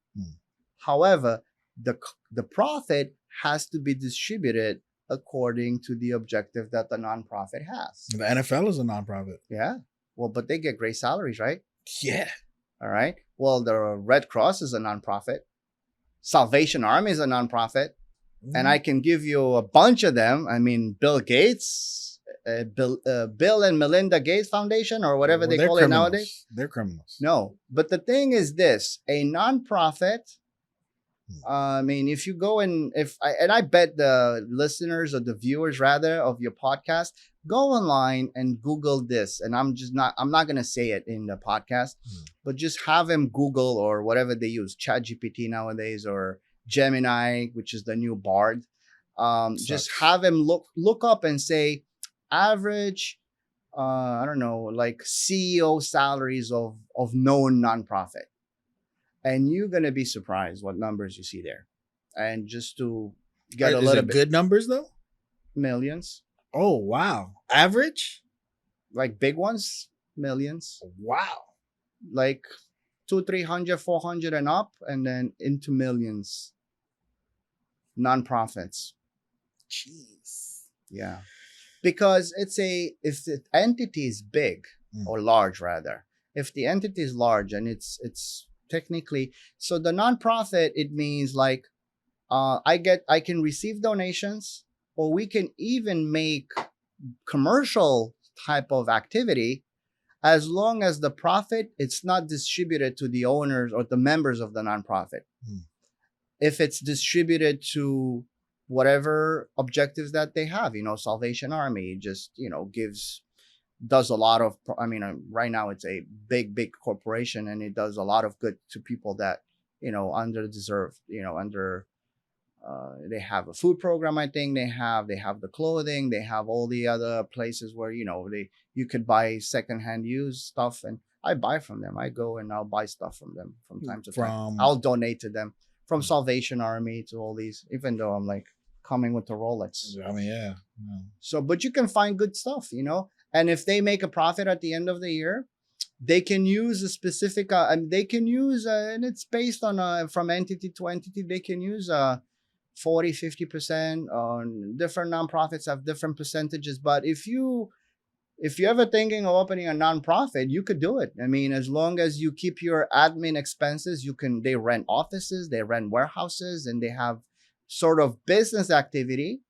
However, the profit has to be distributed according to the objective that the nonprofit has. The NFL is a nonprofit. Yeah. Well, but they get great salaries, right? Yeah. All right. Well, the Red Cross is a nonprofit. Salvation Army is a nonprofit. And I can give you a bunch of them. I mean, Bill Gates, Bill and Melinda Gates Foundation, or whatever they call it nowadays. They're criminals. No. But the thing is this, a nonprofit, I mean, if you go and I bet the listeners or the viewers rather of your podcast, go online and Google this. And I'm not going to say it in the podcast, but just have them Google or whatever they use, ChatGPT nowadays, or Gemini, which is the new Bard. Just have them look up and say average, I don't know, like CEO salaries of known nonprofit. And you're going to be surprised what numbers you see there. And just to get a little bit. Good numbers though? Millions. Oh, wow. Average? Like big ones, millions. Wow. Like 200, 300, 400 and up, and then into millions. Nonprofits. Jeez. Yeah. Because if the entity is big or large rather, if the entity is large and it's technically, so the nonprofit, it means like I can receive donations, or we can even make commercial type of activity as long as the profit it's not distributed to the owners or the members of the nonprofit. Hmm. If it's distributed to whatever objectives that they have, Salvation Army just, does a lot of, right now it's a big corporation, and it does a lot of good to people that, under deserved, under, they have a food program. I think they have the clothing, they have all the other places where, you could buy secondhand used stuff, and I buy from them. I go and I'll buy stuff from them from time to time. I'll donate to them, from Salvation Army to all these, even though I'm like coming with the Rolex. I mean, yeah. So, but you can find good stuff, and if they make a profit at the end of the year, they can use a specific, and they can use, and it's based on, from entity to entity, they can use 40, 50%. Different nonprofits have different percentages. But if you're ever thinking of opening a nonprofit, you could do it. I mean, as long as you keep your admin expenses, they rent offices, they rent warehouses, and they have sort of business activity,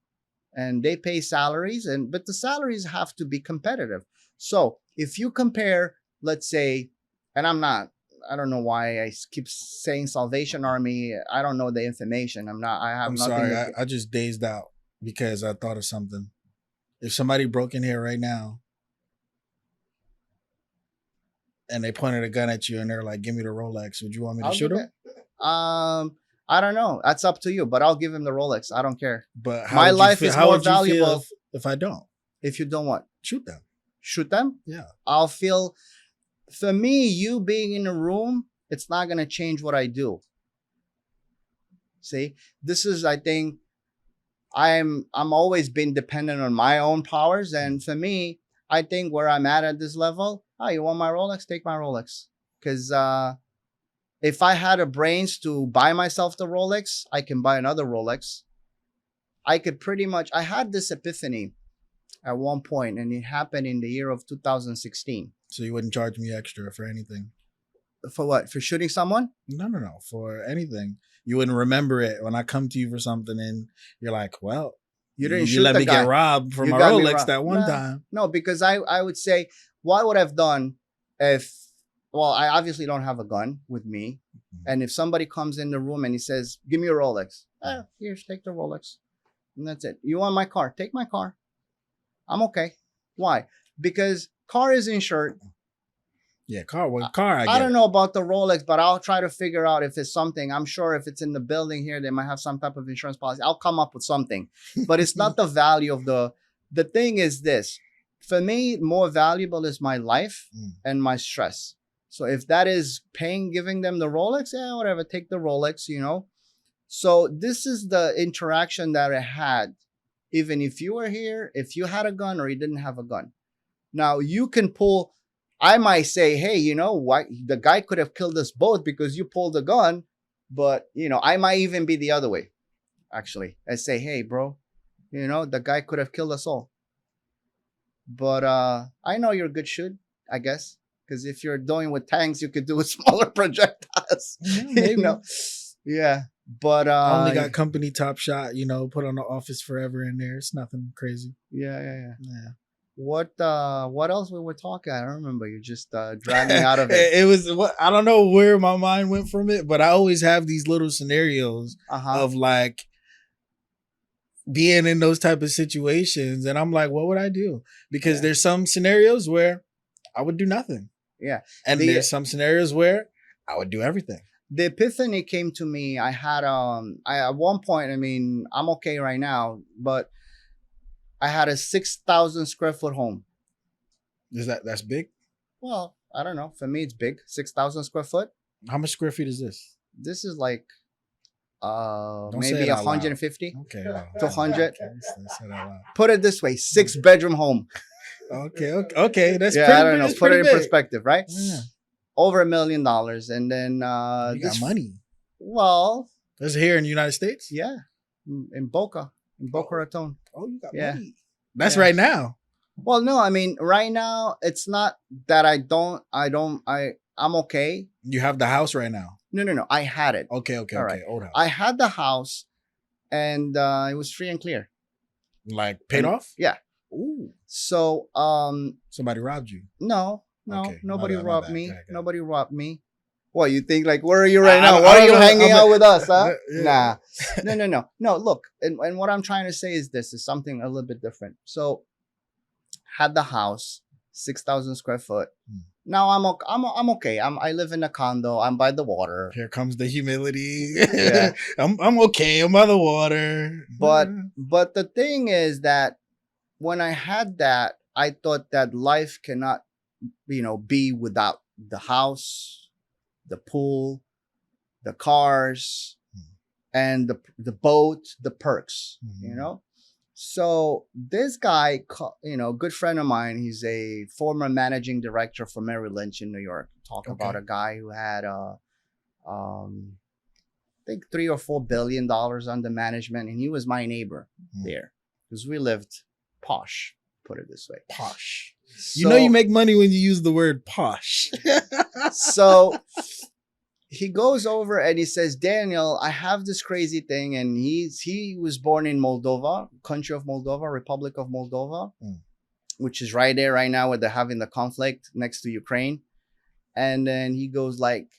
and they pay salaries, but the salaries have to be competitive. So if you compare, let's say, and I don't know why I keep saying Salvation Army. I don't know the information. I'm sorry. I just dazed out because I thought of something. If somebody broke in here right now and they pointed a gun at you and they're like, "Give me the Rolex," would you want me to shoot them? I don't know. That's up to you, but I'll give him the Rolex. I don't care. But my life is more valuable if I don't. If you don't what? Shoot them. Shoot them? Yeah. I'll feel, for me, you being in a room, it's not going to change what I do. See, this is, I think, I'm always been dependent on my own powers. And for me, I think where I'm at this level, you want my Rolex? Take my Rolex. Because if I had a brains to buy myself the Rolex, I can buy another Rolex. I had this epiphany at one point, and it happened in the year of 2016. So you wouldn't charge me extra for anything? For what? For shooting someone? No. For anything. You wouldn't remember it when I come to you for something and you're like, well, you didn't let me get robbed for my Rolex that one time. No, because I would say, what would I have done if, well, I obviously don't have a gun with me. Mm-hmm. And if somebody comes in the room and he says, "Give me your Rolex." Here, take the Rolex. And that's it. You want my car? Take my car. I'm okay. Why? Because car is insured. Yeah, car. I don't know about the Rolex, but I'll try to figure out if it's something. I'm sure if it's in the building here, they might have some type of insurance policy. I'll come up with something. But it's not the value of the thing is this. For me, more valuable is my life and my stress. So if that is giving them the Rolex, whatever, take the Rolex, So this is the interaction that I had. Even if you were here, if you had a gun or you didn't have a gun. Now you can pull, I might say, hey, you know what? The guy could have killed us both because you pulled a gun. But, I might even be the other way, actually. I say, hey, bro, the guy could have killed us all. But I know you're a good shoot, I guess. Because if you're doing with tanks, you could do with smaller projectiles. Yeah, maybe. Yeah. But I only got company Top Shot, put on the Office Forever in there. It's nothing crazy. Yeah. What else we were talking? I don't remember. You just dragged me out of it. It was I don't know where my mind went from it, but I always have these little scenarios of like being in those type of situations, and I'm like, what would I do? Because there's some scenarios where I would do nothing. Yeah, and there's some scenarios where I would do everything. The epiphany came to me. I had at one point, I'm okay right now, but I had a 6,000 square foot home. That's big? Well, I don't know. For me, it's big. 6,000 square foot. How much square feet is this? This is like maybe 150. Okay. 200. Okay. Put it this way: 6-bedroom home. Okay. That's pretty, I don't know. Put it in perspective, right? Yeah. Over $1 million, and then you got money. Well, that's here in the United States. Yeah, in Boca Raton. Oh, you got money. That's right now. Well, no, right now it's not that I'm okay. You have the house right now. No. I had it. Okay. All right. Old house. I had the house, and it was free and clear. Like paid off? Yeah. Ooh. So somebody robbed you? No. No, Okay, nobody my robbed bad. Go me. ahead, go ahead. Nobody robbed me. What you think? Like, where are you right I, now? I, Why I are don't you know. hanging out with us, huh? Yeah. Nah, no. Look, and what I'm trying to say is this is something a little bit different. So, had the house, 6,000 square foot. Hmm. Now I'm okay. I live in a condo. I'm by the water. Here comes the humility. Yeah, I'm okay. I'm by the water. but the thing is that when I had that, I thought that life cannot, be without the house, the pool, the cars, and the boat, the perks, Mhm. So this guy, good friend of mine, he's a former managing director for Merrill Lynch in New York. Talk about Okay. a guy who had I think $3 or $4 billion under management, and he was my neighbor there because we lived posh, put it this way. Posh. You know you So make money when you use the word posh. so he goes over and he says, Daniel, I have this crazy thing. And he was born in Moldova, country of Moldova, Republic of Moldova, which is right there right now where they're having the conflict next to Ukraine. And then he goes like,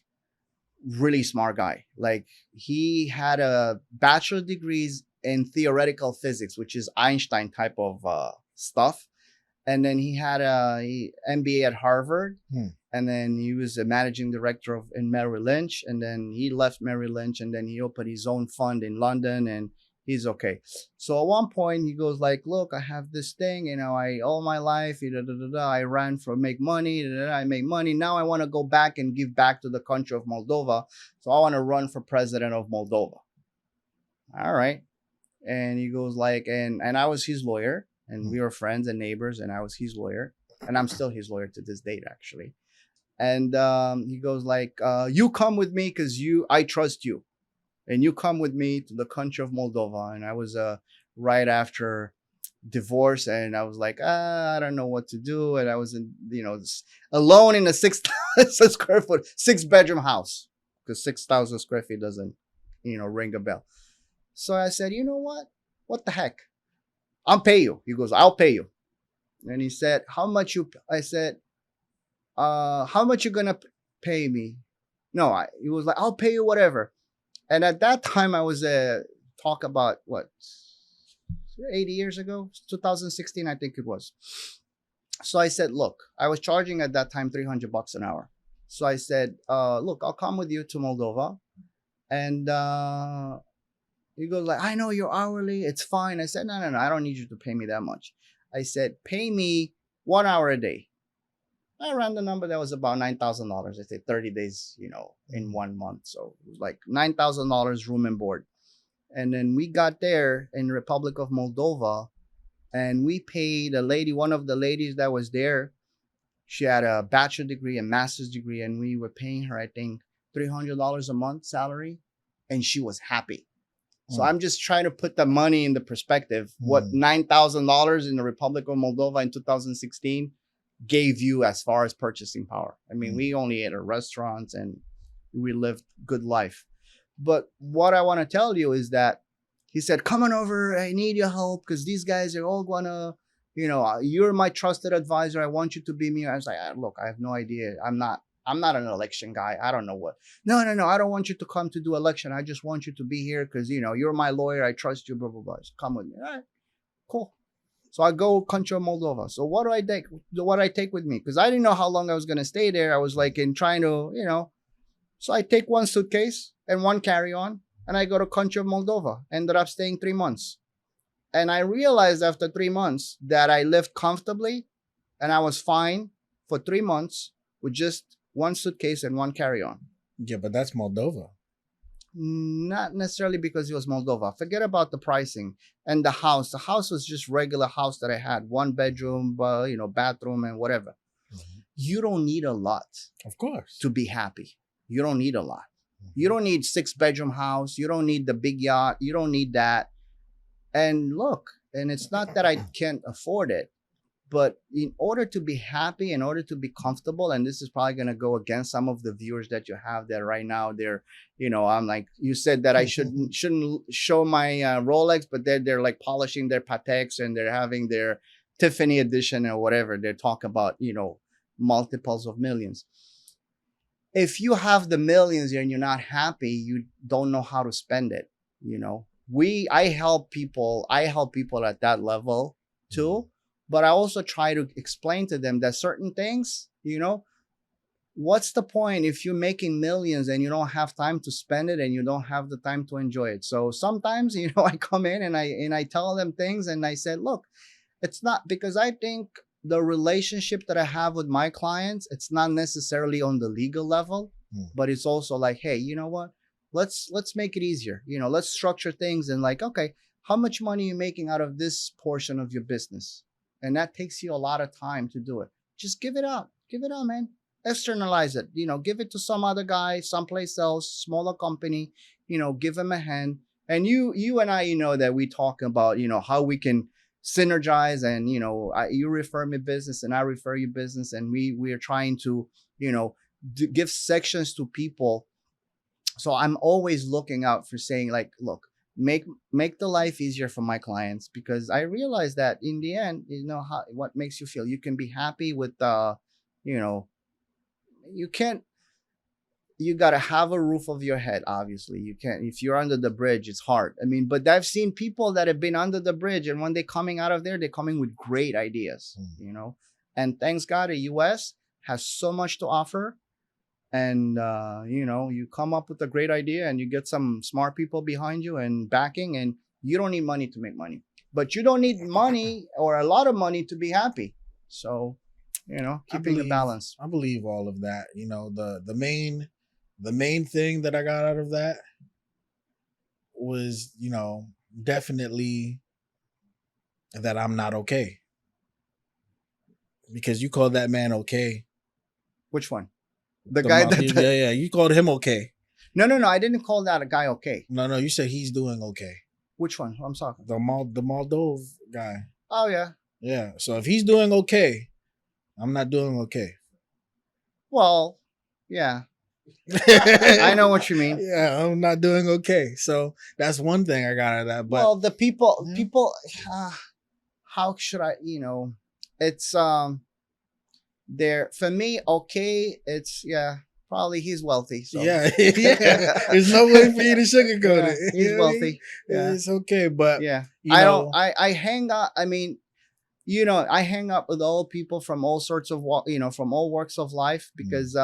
really smart guy. Like he had a bachelor degrees in theoretical physics, which is Einstein type of stuff. And then he had a MBA at Harvard. And then he was a managing director in Merrill Lynch. And then he left Merrill Lynch and then he opened his own fund in London and he's okay. So at one point he goes like, look, I have this thing, all my life, I ran for make money, I make money. Now I want to go back and give back to the country of Moldova. So I want to run for president of Moldova. All right. And he goes like, and I was his lawyer and we were friends and neighbors and I was his lawyer and I'm still his lawyer to this date, actually. And he goes like, you come with me because I trust you. And you come with me to the country of Moldova. And I was right after divorce. And I was like, I don't know what to do. And I was alone in a 6,000 square foot, 6-bedroom house. Because 6,000 square feet doesn't, ring a bell. So I said, you know what? What the heck? I'll pay you. He goes, I'll pay you. And he said, how much you? I said, how much you gonna pay me? No, he was like, I'll pay you whatever. And at that time, I was talk about what 80 years ago, 2016, I think it was. So I said, look, I was charging at that time $300 an hour. So I said, look, I'll come with you to Moldova, and he goes like, I know you're hourly, it's fine. I said, no, I don't need you to pay me that much. I said, pay me 1 hour a day. I ran the number that was about $9,000. I said 30 days, in 1 month. So it was like $9,000 room and board. And then we got there in the Republic of Moldova and we paid a lady, one of the ladies that was there. She had a bachelor degree, a master's degree, and we were paying her, I think, $300 a month salary. And she was happy. So I'm just trying to put the money in the perspective. What $9,000 in the Republic of Moldova in 2016 gave you as far as purchasing power. I mean, we only ate at restaurants and we lived good life. But what I want to tell you is that he said, come on over. I need your help because these guys are all going to, you're my trusted advisor. I want you to be me. I was like, look, I have no idea. I'm not an election guy. I don't know what. No. I don't want you to come to do election. I just want you to be here because, you're my lawyer. I trust you, blah, blah, blah. So come with me. All right, cool. So I go country of Moldova. So what do I take? What do I take with me? Because I didn't know how long I was going to stay there. I was like in trying to, So I take one suitcase and one carry-on and I go to country of Moldova. Ended up staying 3 months. And I realized after 3 months that I lived comfortably and I was fine for 3 months with just one suitcase and one carry-on. Yeah, but that's Moldova. Not necessarily because it was Moldova. Forget about the pricing and the house. The house was just regular house that I had, 1 bedroom, bathroom and whatever. You don't need a lot, of course, to be happy. You don't need a lot. You don't need 6-bedroom house. You don't need the big yacht. You don't need that. And look, and it's not that I can't afford it, but in order to be happy, in order to be comfortable, and this is probably going to go against some of the viewers that you have there right now. They're, I'm like, you said that I shouldn't show my Rolex, but they're like polishing their Pateks and they're having their Tiffany edition or whatever. They talk about, multiples of millions. If you have the millions and you're not happy, you don't know how to spend it. You know, I help people at that level too, but I also try to explain to them that certain things, what's the point if you're making millions and you don't have time to spend it and you don't have the time to enjoy it? So sometimes, I come in and I tell them things and I said, look, it's not because I think the relationship that I have with my clients, it's not necessarily on the legal level, but it's also like, hey, you know what? Let's make it easier. Let's structure things and like, okay, how much money are you making out of this portion of your business? And that takes you a lot of time to do it. Just give it out. Give it out, man. Externalize it. Give it to some other guy, someplace else, smaller company, give him a hand. And you and I, that we talk about, how we can synergize and you refer me business and I refer you business, and we are trying to give sections to people. So I'm always looking out for saying like, look, make the life easier for my clients, because I realize that in the end, what makes you feel you can be happy with you know you can't you got to have a roof over your head. Obviously you can't, if you're under the bridge, it's hard. I mean, but I've seen people that have been under the bridge, and when they're coming out of there, they're coming with great ideas. And thanks God the US has so much to offer. And you come up with a great idea and you get some smart people behind you and backing, and you don't need money to make money, but you don't need money or a lot of money to be happy. So keeping the balance. I believe all of that. The main thing that I got out of that was, definitely that I'm not okay. Because you called that man okay. Which one? The guy that yeah, you called him okay. No, I didn't call that a guy okay. No, you said he's doing okay. Which one? I'm talking. The Moldov guy. Oh yeah. Yeah. So if he's doing okay, I'm not doing okay. Well, yeah. I know what you mean. Yeah, I'm not doing okay. So that's one thing I got out of that. But well, the people, how should I? It's there for me. Okay, it's probably he's wealthy. So. Yeah. There's no way for you to sugarcoat it. He's wealthy. Yeah. It's okay, but I hang out. I mean, I hang up with all people from all sorts of from all walks of life, because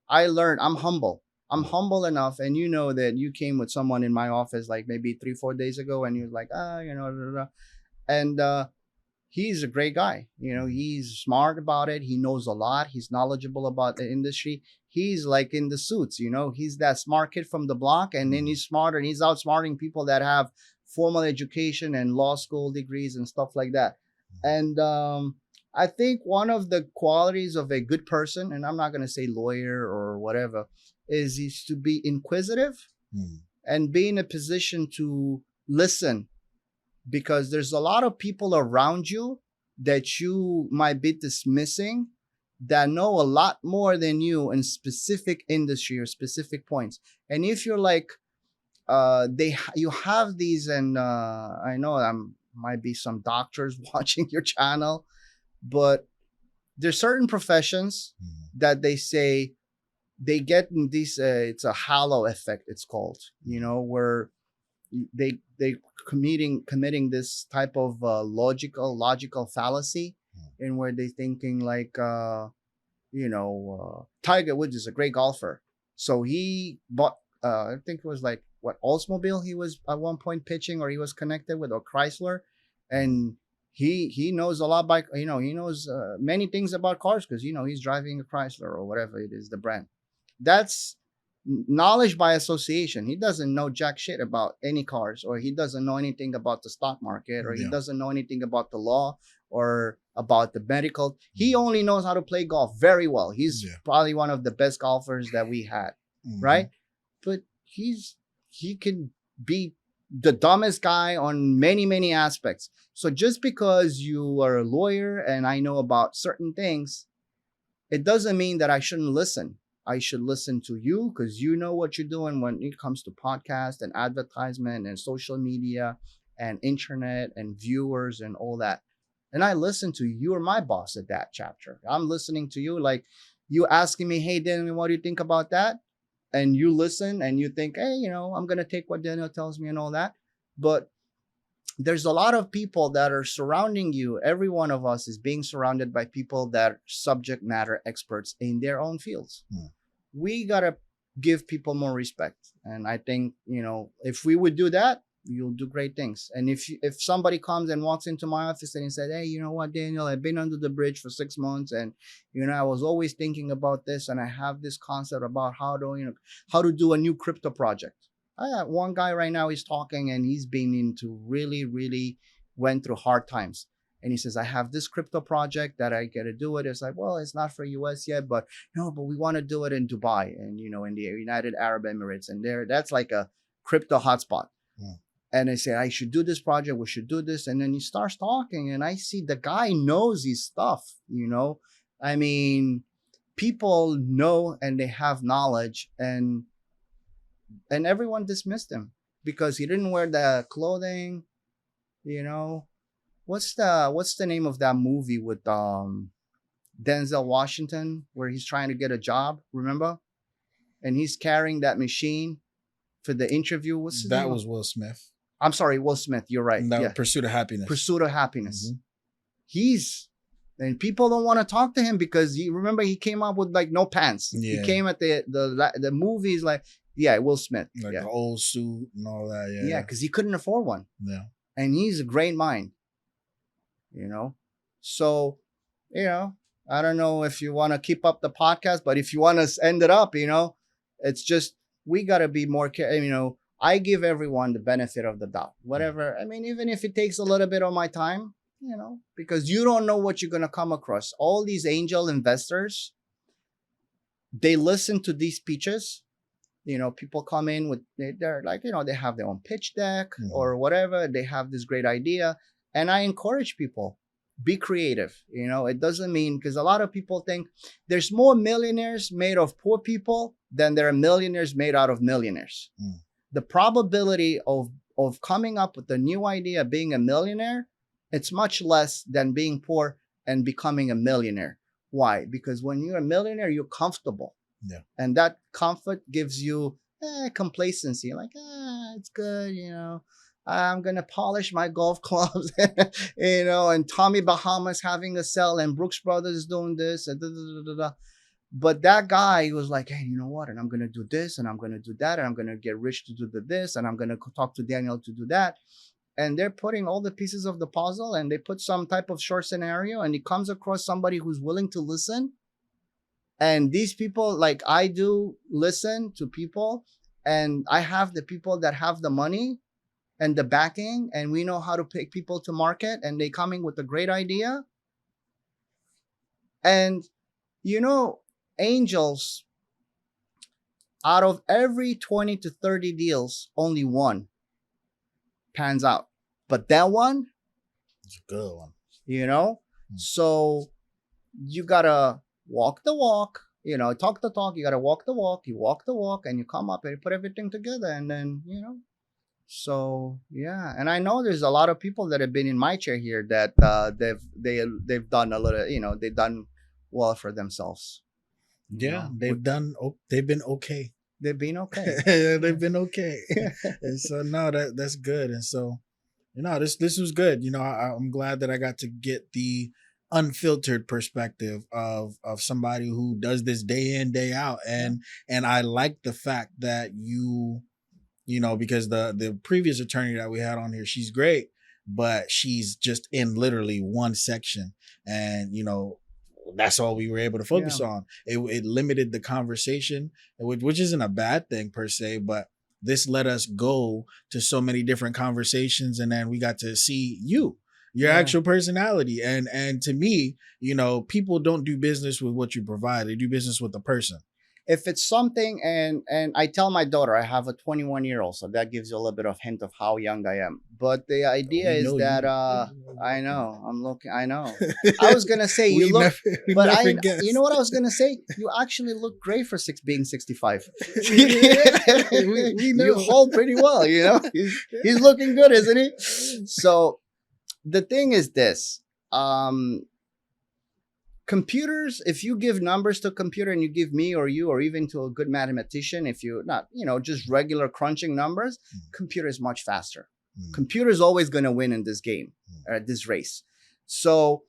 I learned I'm humble. I'm humble enough, and that you came with someone in my office like maybe 3-4 days ago, and you're like, and he's a great guy. He's smart about it. He knows a lot. He's knowledgeable about the industry. He's like in the suits, he's that smart kid from the block, and then he's smarter, and he's outsmarting people that have formal education and law school degrees and stuff like that. And I think one of the qualities of a good person, and I'm not going to say lawyer or whatever, is to be inquisitive and be in a position to listen, because there's a lot of people around you that you might be dismissing that know a lot more than you in specific industry or specific points. And if you're like, you have these, and I know might be some doctors watching your channel, but there's certain professions that they say they get in this, it's a halo effect, it's called, where they committing this type of logical fallacy, in where they thinking like Tiger Woods is a great golfer, so he bought I think it was like what Oldsmobile he was at one point pitching, or he was connected with, or Chrysler, and he knows a lot by he knows many things about cars, because he's driving a Chrysler or whatever it is, the brand. That's knowledge by association. He doesn't know jack shit about any cars, or he doesn't know anything about the stock market, or he doesn't know anything about the law or about the medical. He only knows how to play golf very well. He's probably one of the best golfers that we had, right? But he can be the dumbest guy on many aspects. So just because you are a lawyer and I know about certain things, it doesn't mean that I shouldn't listen. I should listen to you, because you know what you're doing when it comes to podcast and advertisement and social media and internet and viewers and all that. And I listen to you. You're my boss at that chapter. I'm listening to you, like you asking me, hey, Daniel, what do you think about that? And you listen and you think, hey, I'm going to take what Daniel tells me and all that. But there's a lot of people that are surrounding you. Every one of us is being surrounded by people that are subject matter experts in their own fields. We got to give people more respect. And I think, if we would do that, you'll do great things. And if somebody comes and walks into my office and he said, hey, you know what, Daniel, I've been under the bridge for 6 months, and I was always thinking about this, and I have this concept about how to do a new crypto project. I got one guy right now, he's talking, and he's been into really, really went through hard times. And he says, I have this crypto project that I got to do it. It's like, well, it's not for US yet, but we want to do it in Dubai and, in the United Arab Emirates. And that's like a crypto hotspot. And I say, I should do this project. We should do this. And then he starts talking, and I see the guy knows his stuff, I mean, people know and they have knowledge, and everyone dismissed him because he didn't wear the clothing, What's the name of that movie with Denzel Washington where he's trying to get a job, remember? And he's carrying that machine for the interview. What's his name? That was Will Smith. I'm sorry, Will Smith. You're right. No, Pursuit of Happiness. Pursuit of Happiness. And people don't want to talk to him because he came up with like no pants. Yeah. He came at the movies like, Will Smith. Like the old suit and all that. Yeah. Yeah, because he couldn't afford one. Yeah. And he's a great mind. So, I don't know if you want to keep up the podcast, but if you want to end it up, it's just, we got to be more careful. I give everyone the benefit of the doubt, whatever. I mean, even if it takes a little bit of my time, because you don't know what you're going to come across. All these angel investors, they listen to these speeches. People come in with, they're like, they have their own pitch deck or whatever. They have this great idea. And I encourage people, be creative. It doesn't mean, because a lot of people think there's more millionaires made of poor people than there are millionaires made out of millionaires. The probability of coming up with a new idea, being a millionaire, it's much less than being poor and becoming a millionaire. Why? Because when you're a millionaire, you're comfortable. Yeah. And that comfort gives you complacency. Like, it's good, I'm going to polish my golf clubs, and Tommy Bahama's having a sale, and Brooks Brothers is doing this, and But that guy was like, hey, you know what? And I'm going to do this, and I'm going to do that, and I'm going to get rich to do this, and I'm going to talk to Daniel to do that. And they're putting all the pieces of the puzzle, and they put some type of short scenario, and he comes across somebody who's willing to listen. And these people, like I do, listen to people, and I have the people that have the money and the backing, and we know how to pick people to market, and they coming with a great idea. And, angels, out of every 20 to 30 deals, only one pans out. But that one, it's a good one. So you gotta walk the walk, talk the talk. You gotta walk the walk. You walk the walk, and you come up and you put everything together, and then So yeah, and I know there's a lot of people that have been in my chair here that they've done a little, they've done well for themselves. Yeah, they've been okay. They've been okay. They've been okay. And so no, that's good. And so, this was good. I'm glad that I got to get the unfiltered perspective of somebody who does this day in, day out. And I like the fact that because the previous attorney that we had on here, she's great, but she's just in literally one section. And, that's all we were able to focus on. It limited the conversation, which isn't a bad thing per se, but this let us go to so many different conversations. And then we got to see your actual personality. And to me, people don't do business with what you provide. They do business with the person. If it's something, and I tell my daughter, I have a 21-year-old, so that gives you a little bit of hint of how young I am. But the idea is that I know I know. I was gonna say you look, but you know what I was gonna say? You actually look great for being 65. we know. You hold pretty well, He's looking good, isn't he? So the thing is this. um computers, if you give numbers to a computer and you give me or you or even to a good mathematician, if you not, just regular crunching numbers, computer is much faster. Computer is always going to win in this game or this race. So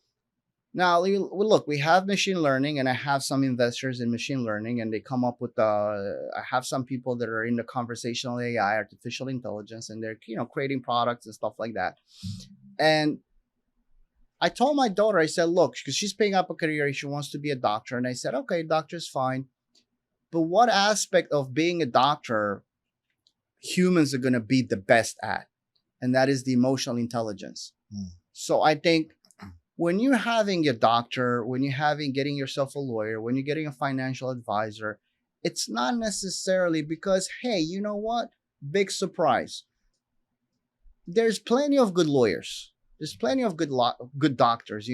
now look, we have machine learning, and I have some investors in machine learning, and they come up with I have some people that are in the conversational AI, artificial intelligence, and they're creating products and stuff like that. And I told my daughter, I said, look, because she's picking up a career, she wants to be a doctor. And I said, okay, doctor's fine. But what aspect of being a doctor humans are going to be the best at? And that is the emotional intelligence. So I think when you're having a doctor, when you're getting yourself a lawyer, when you're getting a financial advisor, it's not necessarily because, hey, you know what? Big surprise. There's plenty of good lawyers. There's plenty of good doctors,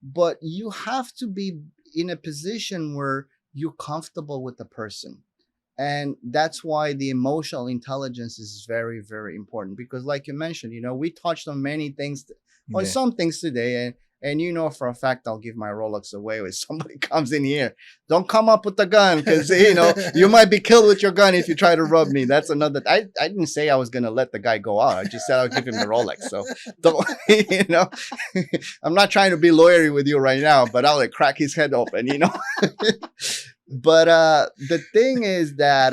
but you have to be in a position where you're comfortable with the person. And that's why the emotional intelligence is very, very important. Because like you mentioned, we touched on many things, on some things today. And for a fact, I'll give my Rolex away when somebody comes in here. Don't come up with the gun because, you might be killed with your gun if you try to rob me. That's another. I didn't say I was going to let the guy go out. I just said I'll give him the Rolex. So don't, I'm not trying to be lawyery with you right now, but I'll crack his head open, But the thing is that,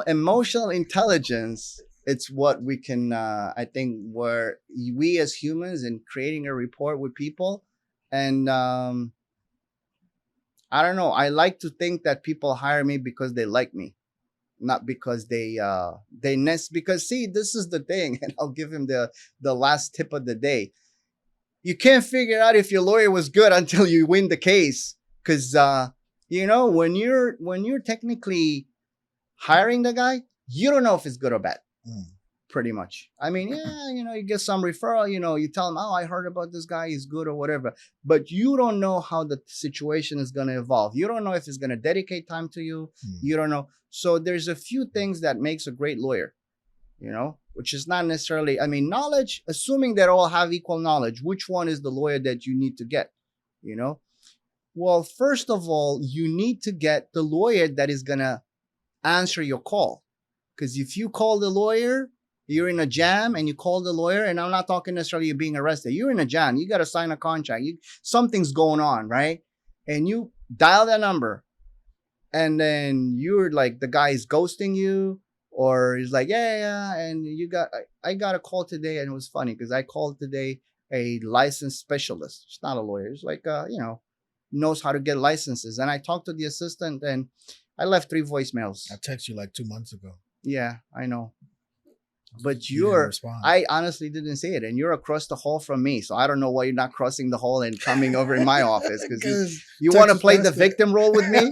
emotional intelligence, it's what we can, I think, where we as humans in creating a rapport with people. And I don't know. I like to think that people hire me because they like me, not because because see, this is the thing. And I'll give him the last tip of the day. You can't figure out if your lawyer was good until you win the case. Because, when you're technically hiring the guy, you don't know if it's good or bad. Pretty much. I mean, you get some referral, you tell them, oh, I heard about this guy, he's good or whatever. But you don't know how the situation is going to evolve. You don't know if he's going to dedicate time to you. You don't know. So there's a few things that makes a great lawyer, which is not necessarily, knowledge, assuming they all have equal knowledge, which one is the lawyer that you need to get, Well, first of all, you need to get the lawyer that is going to answer your call. Because if you call the lawyer, you're in a jam and you call the lawyer, and I'm not talking necessarily you being arrested. You're in a jam. You got to sign a contract. Something's going on, right? And you dial that number, and then you're like, the guy is ghosting you, or he's like, yeah. And I got a call today, and it was funny because I called today a licensed specialist. It's not a lawyer. It's like, knows how to get licenses. And I talked to the assistant, and I left 3 voicemails. I texted you like 2 months ago. Yeah, I know. But I honestly didn't see it. And you're across the hall from me. So I don't know why you're not crossing the hall and coming over in my office. Because you want to play the victim role with me?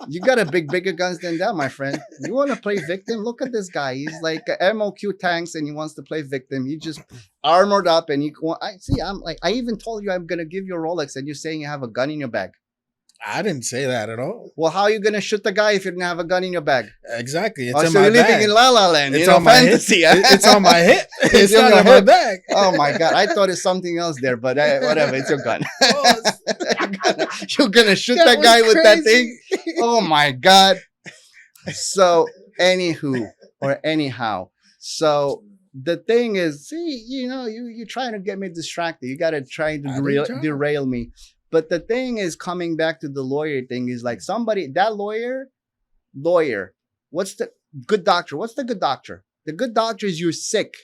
You got a bigger guns than that, my friend. You want to play victim? Look at this guy. He's like MOQ tanks, and he wants to play victim. You just armored up, and I even told you I'm going to give you a Rolex, and you're saying you have a gun in your bag. I didn't say that at all. Well, how are you going to shoot the guy if you didn't have a gun in your bag? Exactly. It's in my bag. So you're living in La La Land. It's on fantasy. It's on my hip. It's not in my bag. Oh, my God. I thought it's something else there, but whatever. It's your gun. You're going to shoot that guy with that thing? Oh, my God. So, anyhow. So, the thing is, see, you're trying to get me distracted. You got to try to derail me. But the thing is, coming back to the lawyer thing, is like that lawyer, what's the good doctor? What's the good doctor? The good doctor is you're sick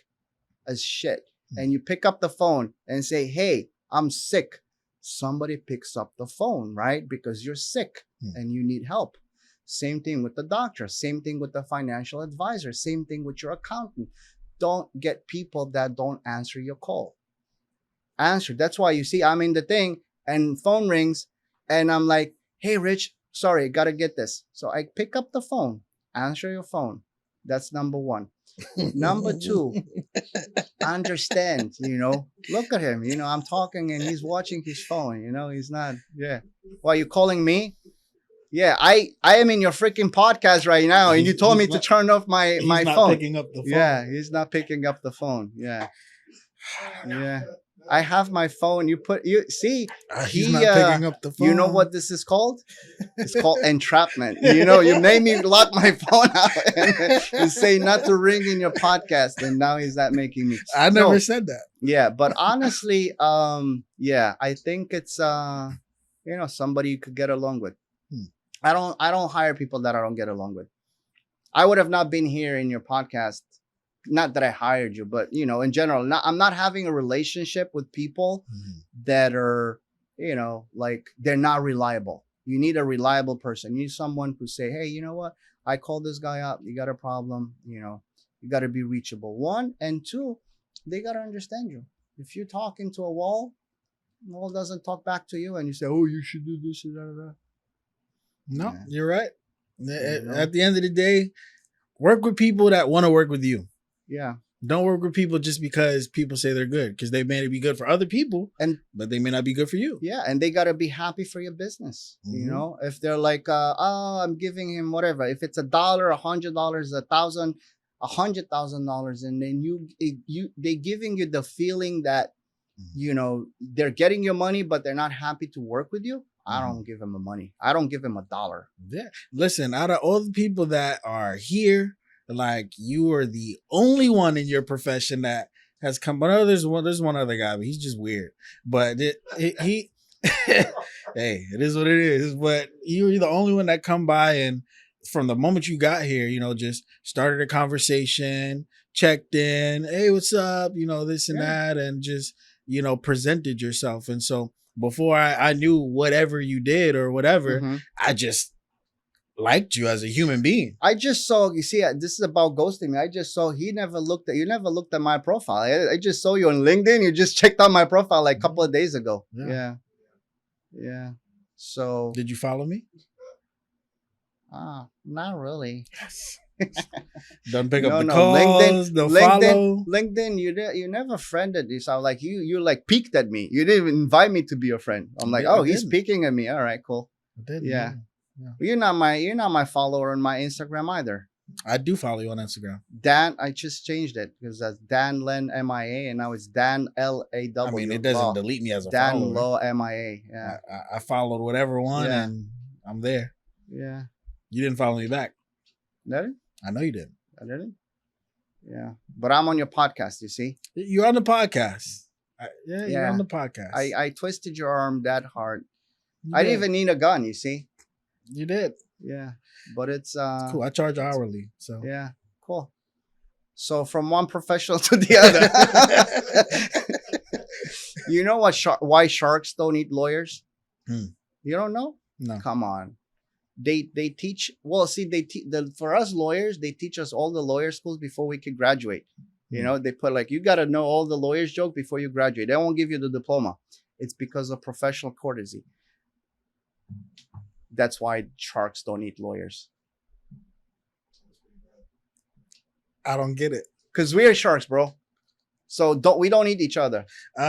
as shit. And you pick up the phone and say, hey, I'm sick. Somebody picks up the phone, right? Because you're sick and you need help. Same thing with the doctor. Same thing with the financial advisor. Same thing with your accountant. Don't get people that don't answer your call. Answer. That's why you see, I'm in the thing. And phone rings, and I'm like, hey, Rich, sorry, got to get this. So I pick up the phone, answer your phone. That's number 1. Number 2, understand, look at him, I'm talking and he's watching his phone, he's not, Why, you calling me? Yeah, I am in your freaking podcast right now, and you told me to turn off my phone. He's not picking up the phone. Yeah, he's not picking up the phone. Yeah. Yeah. I have my phone. You see, He's not picking up the phone. you know what this is called? It's called entrapment. You made me lock my phone out and say not to ring in your podcast, and now he's not making me. I never said that. Yeah, but honestly, yeah, I think it's somebody you could get along with. I don't hire people that I don't get along with. I would have not been here in your podcast. Not that I hired you, but in general, I'm not having a relationship with people that are, like they're not reliable. You need a reliable person. You need someone who say, hey, you know what? I called this guy up. You got a problem. You got to be reachable. One, and two, they got to understand you. If you talk into a wall, the wall doesn't talk back to you, and you say, oh, you should do this and that. No, you're right. At the end of the day, work with people that want to work with you. Yeah. Don't work with people just because people say they're good, because they may be good for other people, but they may not be good for you. Yeah, and they got to be happy for your business. If they're like, I'm giving him whatever. If it's $1, $100, $1,000, $100,000, and then they giving you the feeling that they're getting your money, but they're not happy to work with you. I don't give them the money. I don't give them $1. Yeah. Listen, out of all the people that are here, like, you are the only one in your profession that has come. But there's one other guy, but he's just weird. But he hey, it is what it is. But you're the only one that come by, and from the moment you got here, just started a conversation, checked in, hey, what's up, this and that, and just presented yourself. And so before I knew whatever you did or whatever, I just liked you as a human being. I just saw, you see, this is about ghosting me. I just saw you never looked at my profile. I just saw you on LinkedIn. You just checked out my profile like a couple of days ago. Yeah. So did you follow me? Not really. Don't pick up the calls. LinkedIn, you never friended this. I was like, you like peeked at me. You didn't even invite me to be your friend. I'm like, he's peeking at me. All right, cool. I did. Yeah. You're not my follower on my Instagram either. I do follow you on Instagram. Dan, I just changed it because that's Dan Len MIA, and now it's Dan LAW. I mean, it doesn't delete me as a Dan follower. Law MIA. Yeah. I followed whatever one, and I'm there. Yeah. You didn't follow me back. Did I know you did. I didn't. Yeah, but I'm on your podcast. You see, you're on the podcast. You're on the podcast. I twisted your arm that hard. I didn't even need a gun. You see. You did. Yeah, but it's cool. I charge hourly, so yeah, cool. So from one professional to the other. You know why sharks don't eat lawyers? You don't know? No. Come on. They teach. Well, see, for us lawyers, they teach us all the lawyer schools before we could graduate. They put like, you got to know all the lawyers joke before you graduate. They won't give you the diploma. It's because of professional courtesy. That's why sharks don't eat lawyers. I don't get it. Because we are sharks, bro. So we don't eat each other. Okay.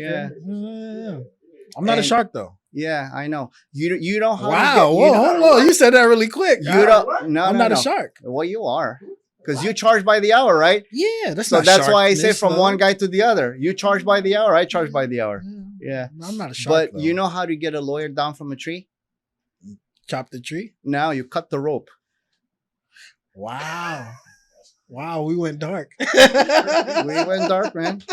Yeah. I'm not a shark though. Yeah, I know. You don't have. Wow. Hold on. You said that really quick. You don't. No, I'm not a shark. Well, you are. Because you charge by the hour, right? Yeah, that's why I say from one guy to the other. You charge by the hour. I charge by the hour. Yeah. I'm not a shark. But though. you know how to get a lawyer down from a tree? Chop the tree? No, you cut the rope. Wow. We went dark. We went dark, man.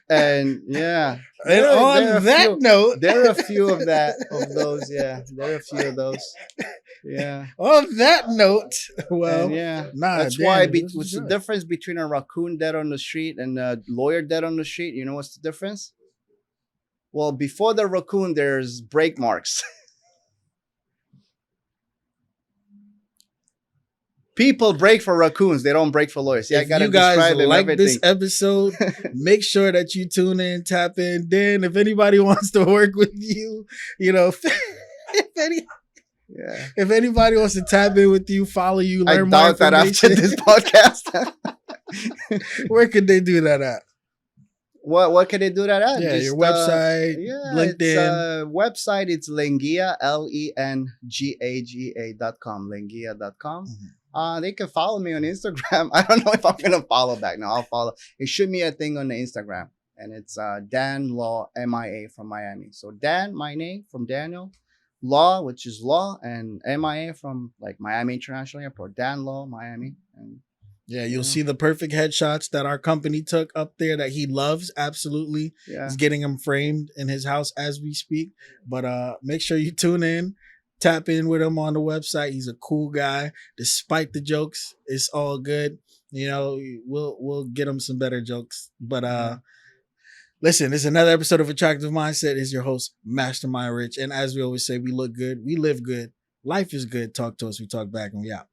And yeah. And on that note, there are a few of those. Yeah. There are a few of those. Yeah. On that note, well, that's why what's the difference between a raccoon dead on the street and a lawyer dead on the street? You know what's the difference? Well, before the raccoon, there's brake marks. People break for raccoons. They don't break for lawyers. Yeah, I gotta describe it. Like this episode, make sure that you tune in, tap in. Then, if anybody wants to work with you, if anybody wants to tap in with you, follow you, learn more information. I doubt that after this podcast. Where could they do that at? What can they do that at? Yeah, just, your website, LinkedIn. Website, it's Lengia, LENGAGA.com, Lengia.com. They can follow me on Instagram. I don't know if I'm gonna follow back. No, I'll follow. It should be a thing on the Instagram, and it's Dan Law MIA from Miami. So Dan, my name from Daniel, Law, which is law, and MIA from like Miami International Airport. Dan Law, Miami, and Yeah, you you'll know, see the perfect headshots that our company took up there that he loves. Absolutely. yeah. He's getting them framed in his house as we speak. But make sure you tune in, tap in with him on the website. He's a cool guy. Despite the jokes, it's all good. You know, we'll get him some better jokes. But Yeah. listen, this is another episode of Attractive Mindset. Is your host, Mastermind Rich. And as we always say, we look good, we live good, life is good. Talk to us, we talk back, and we out.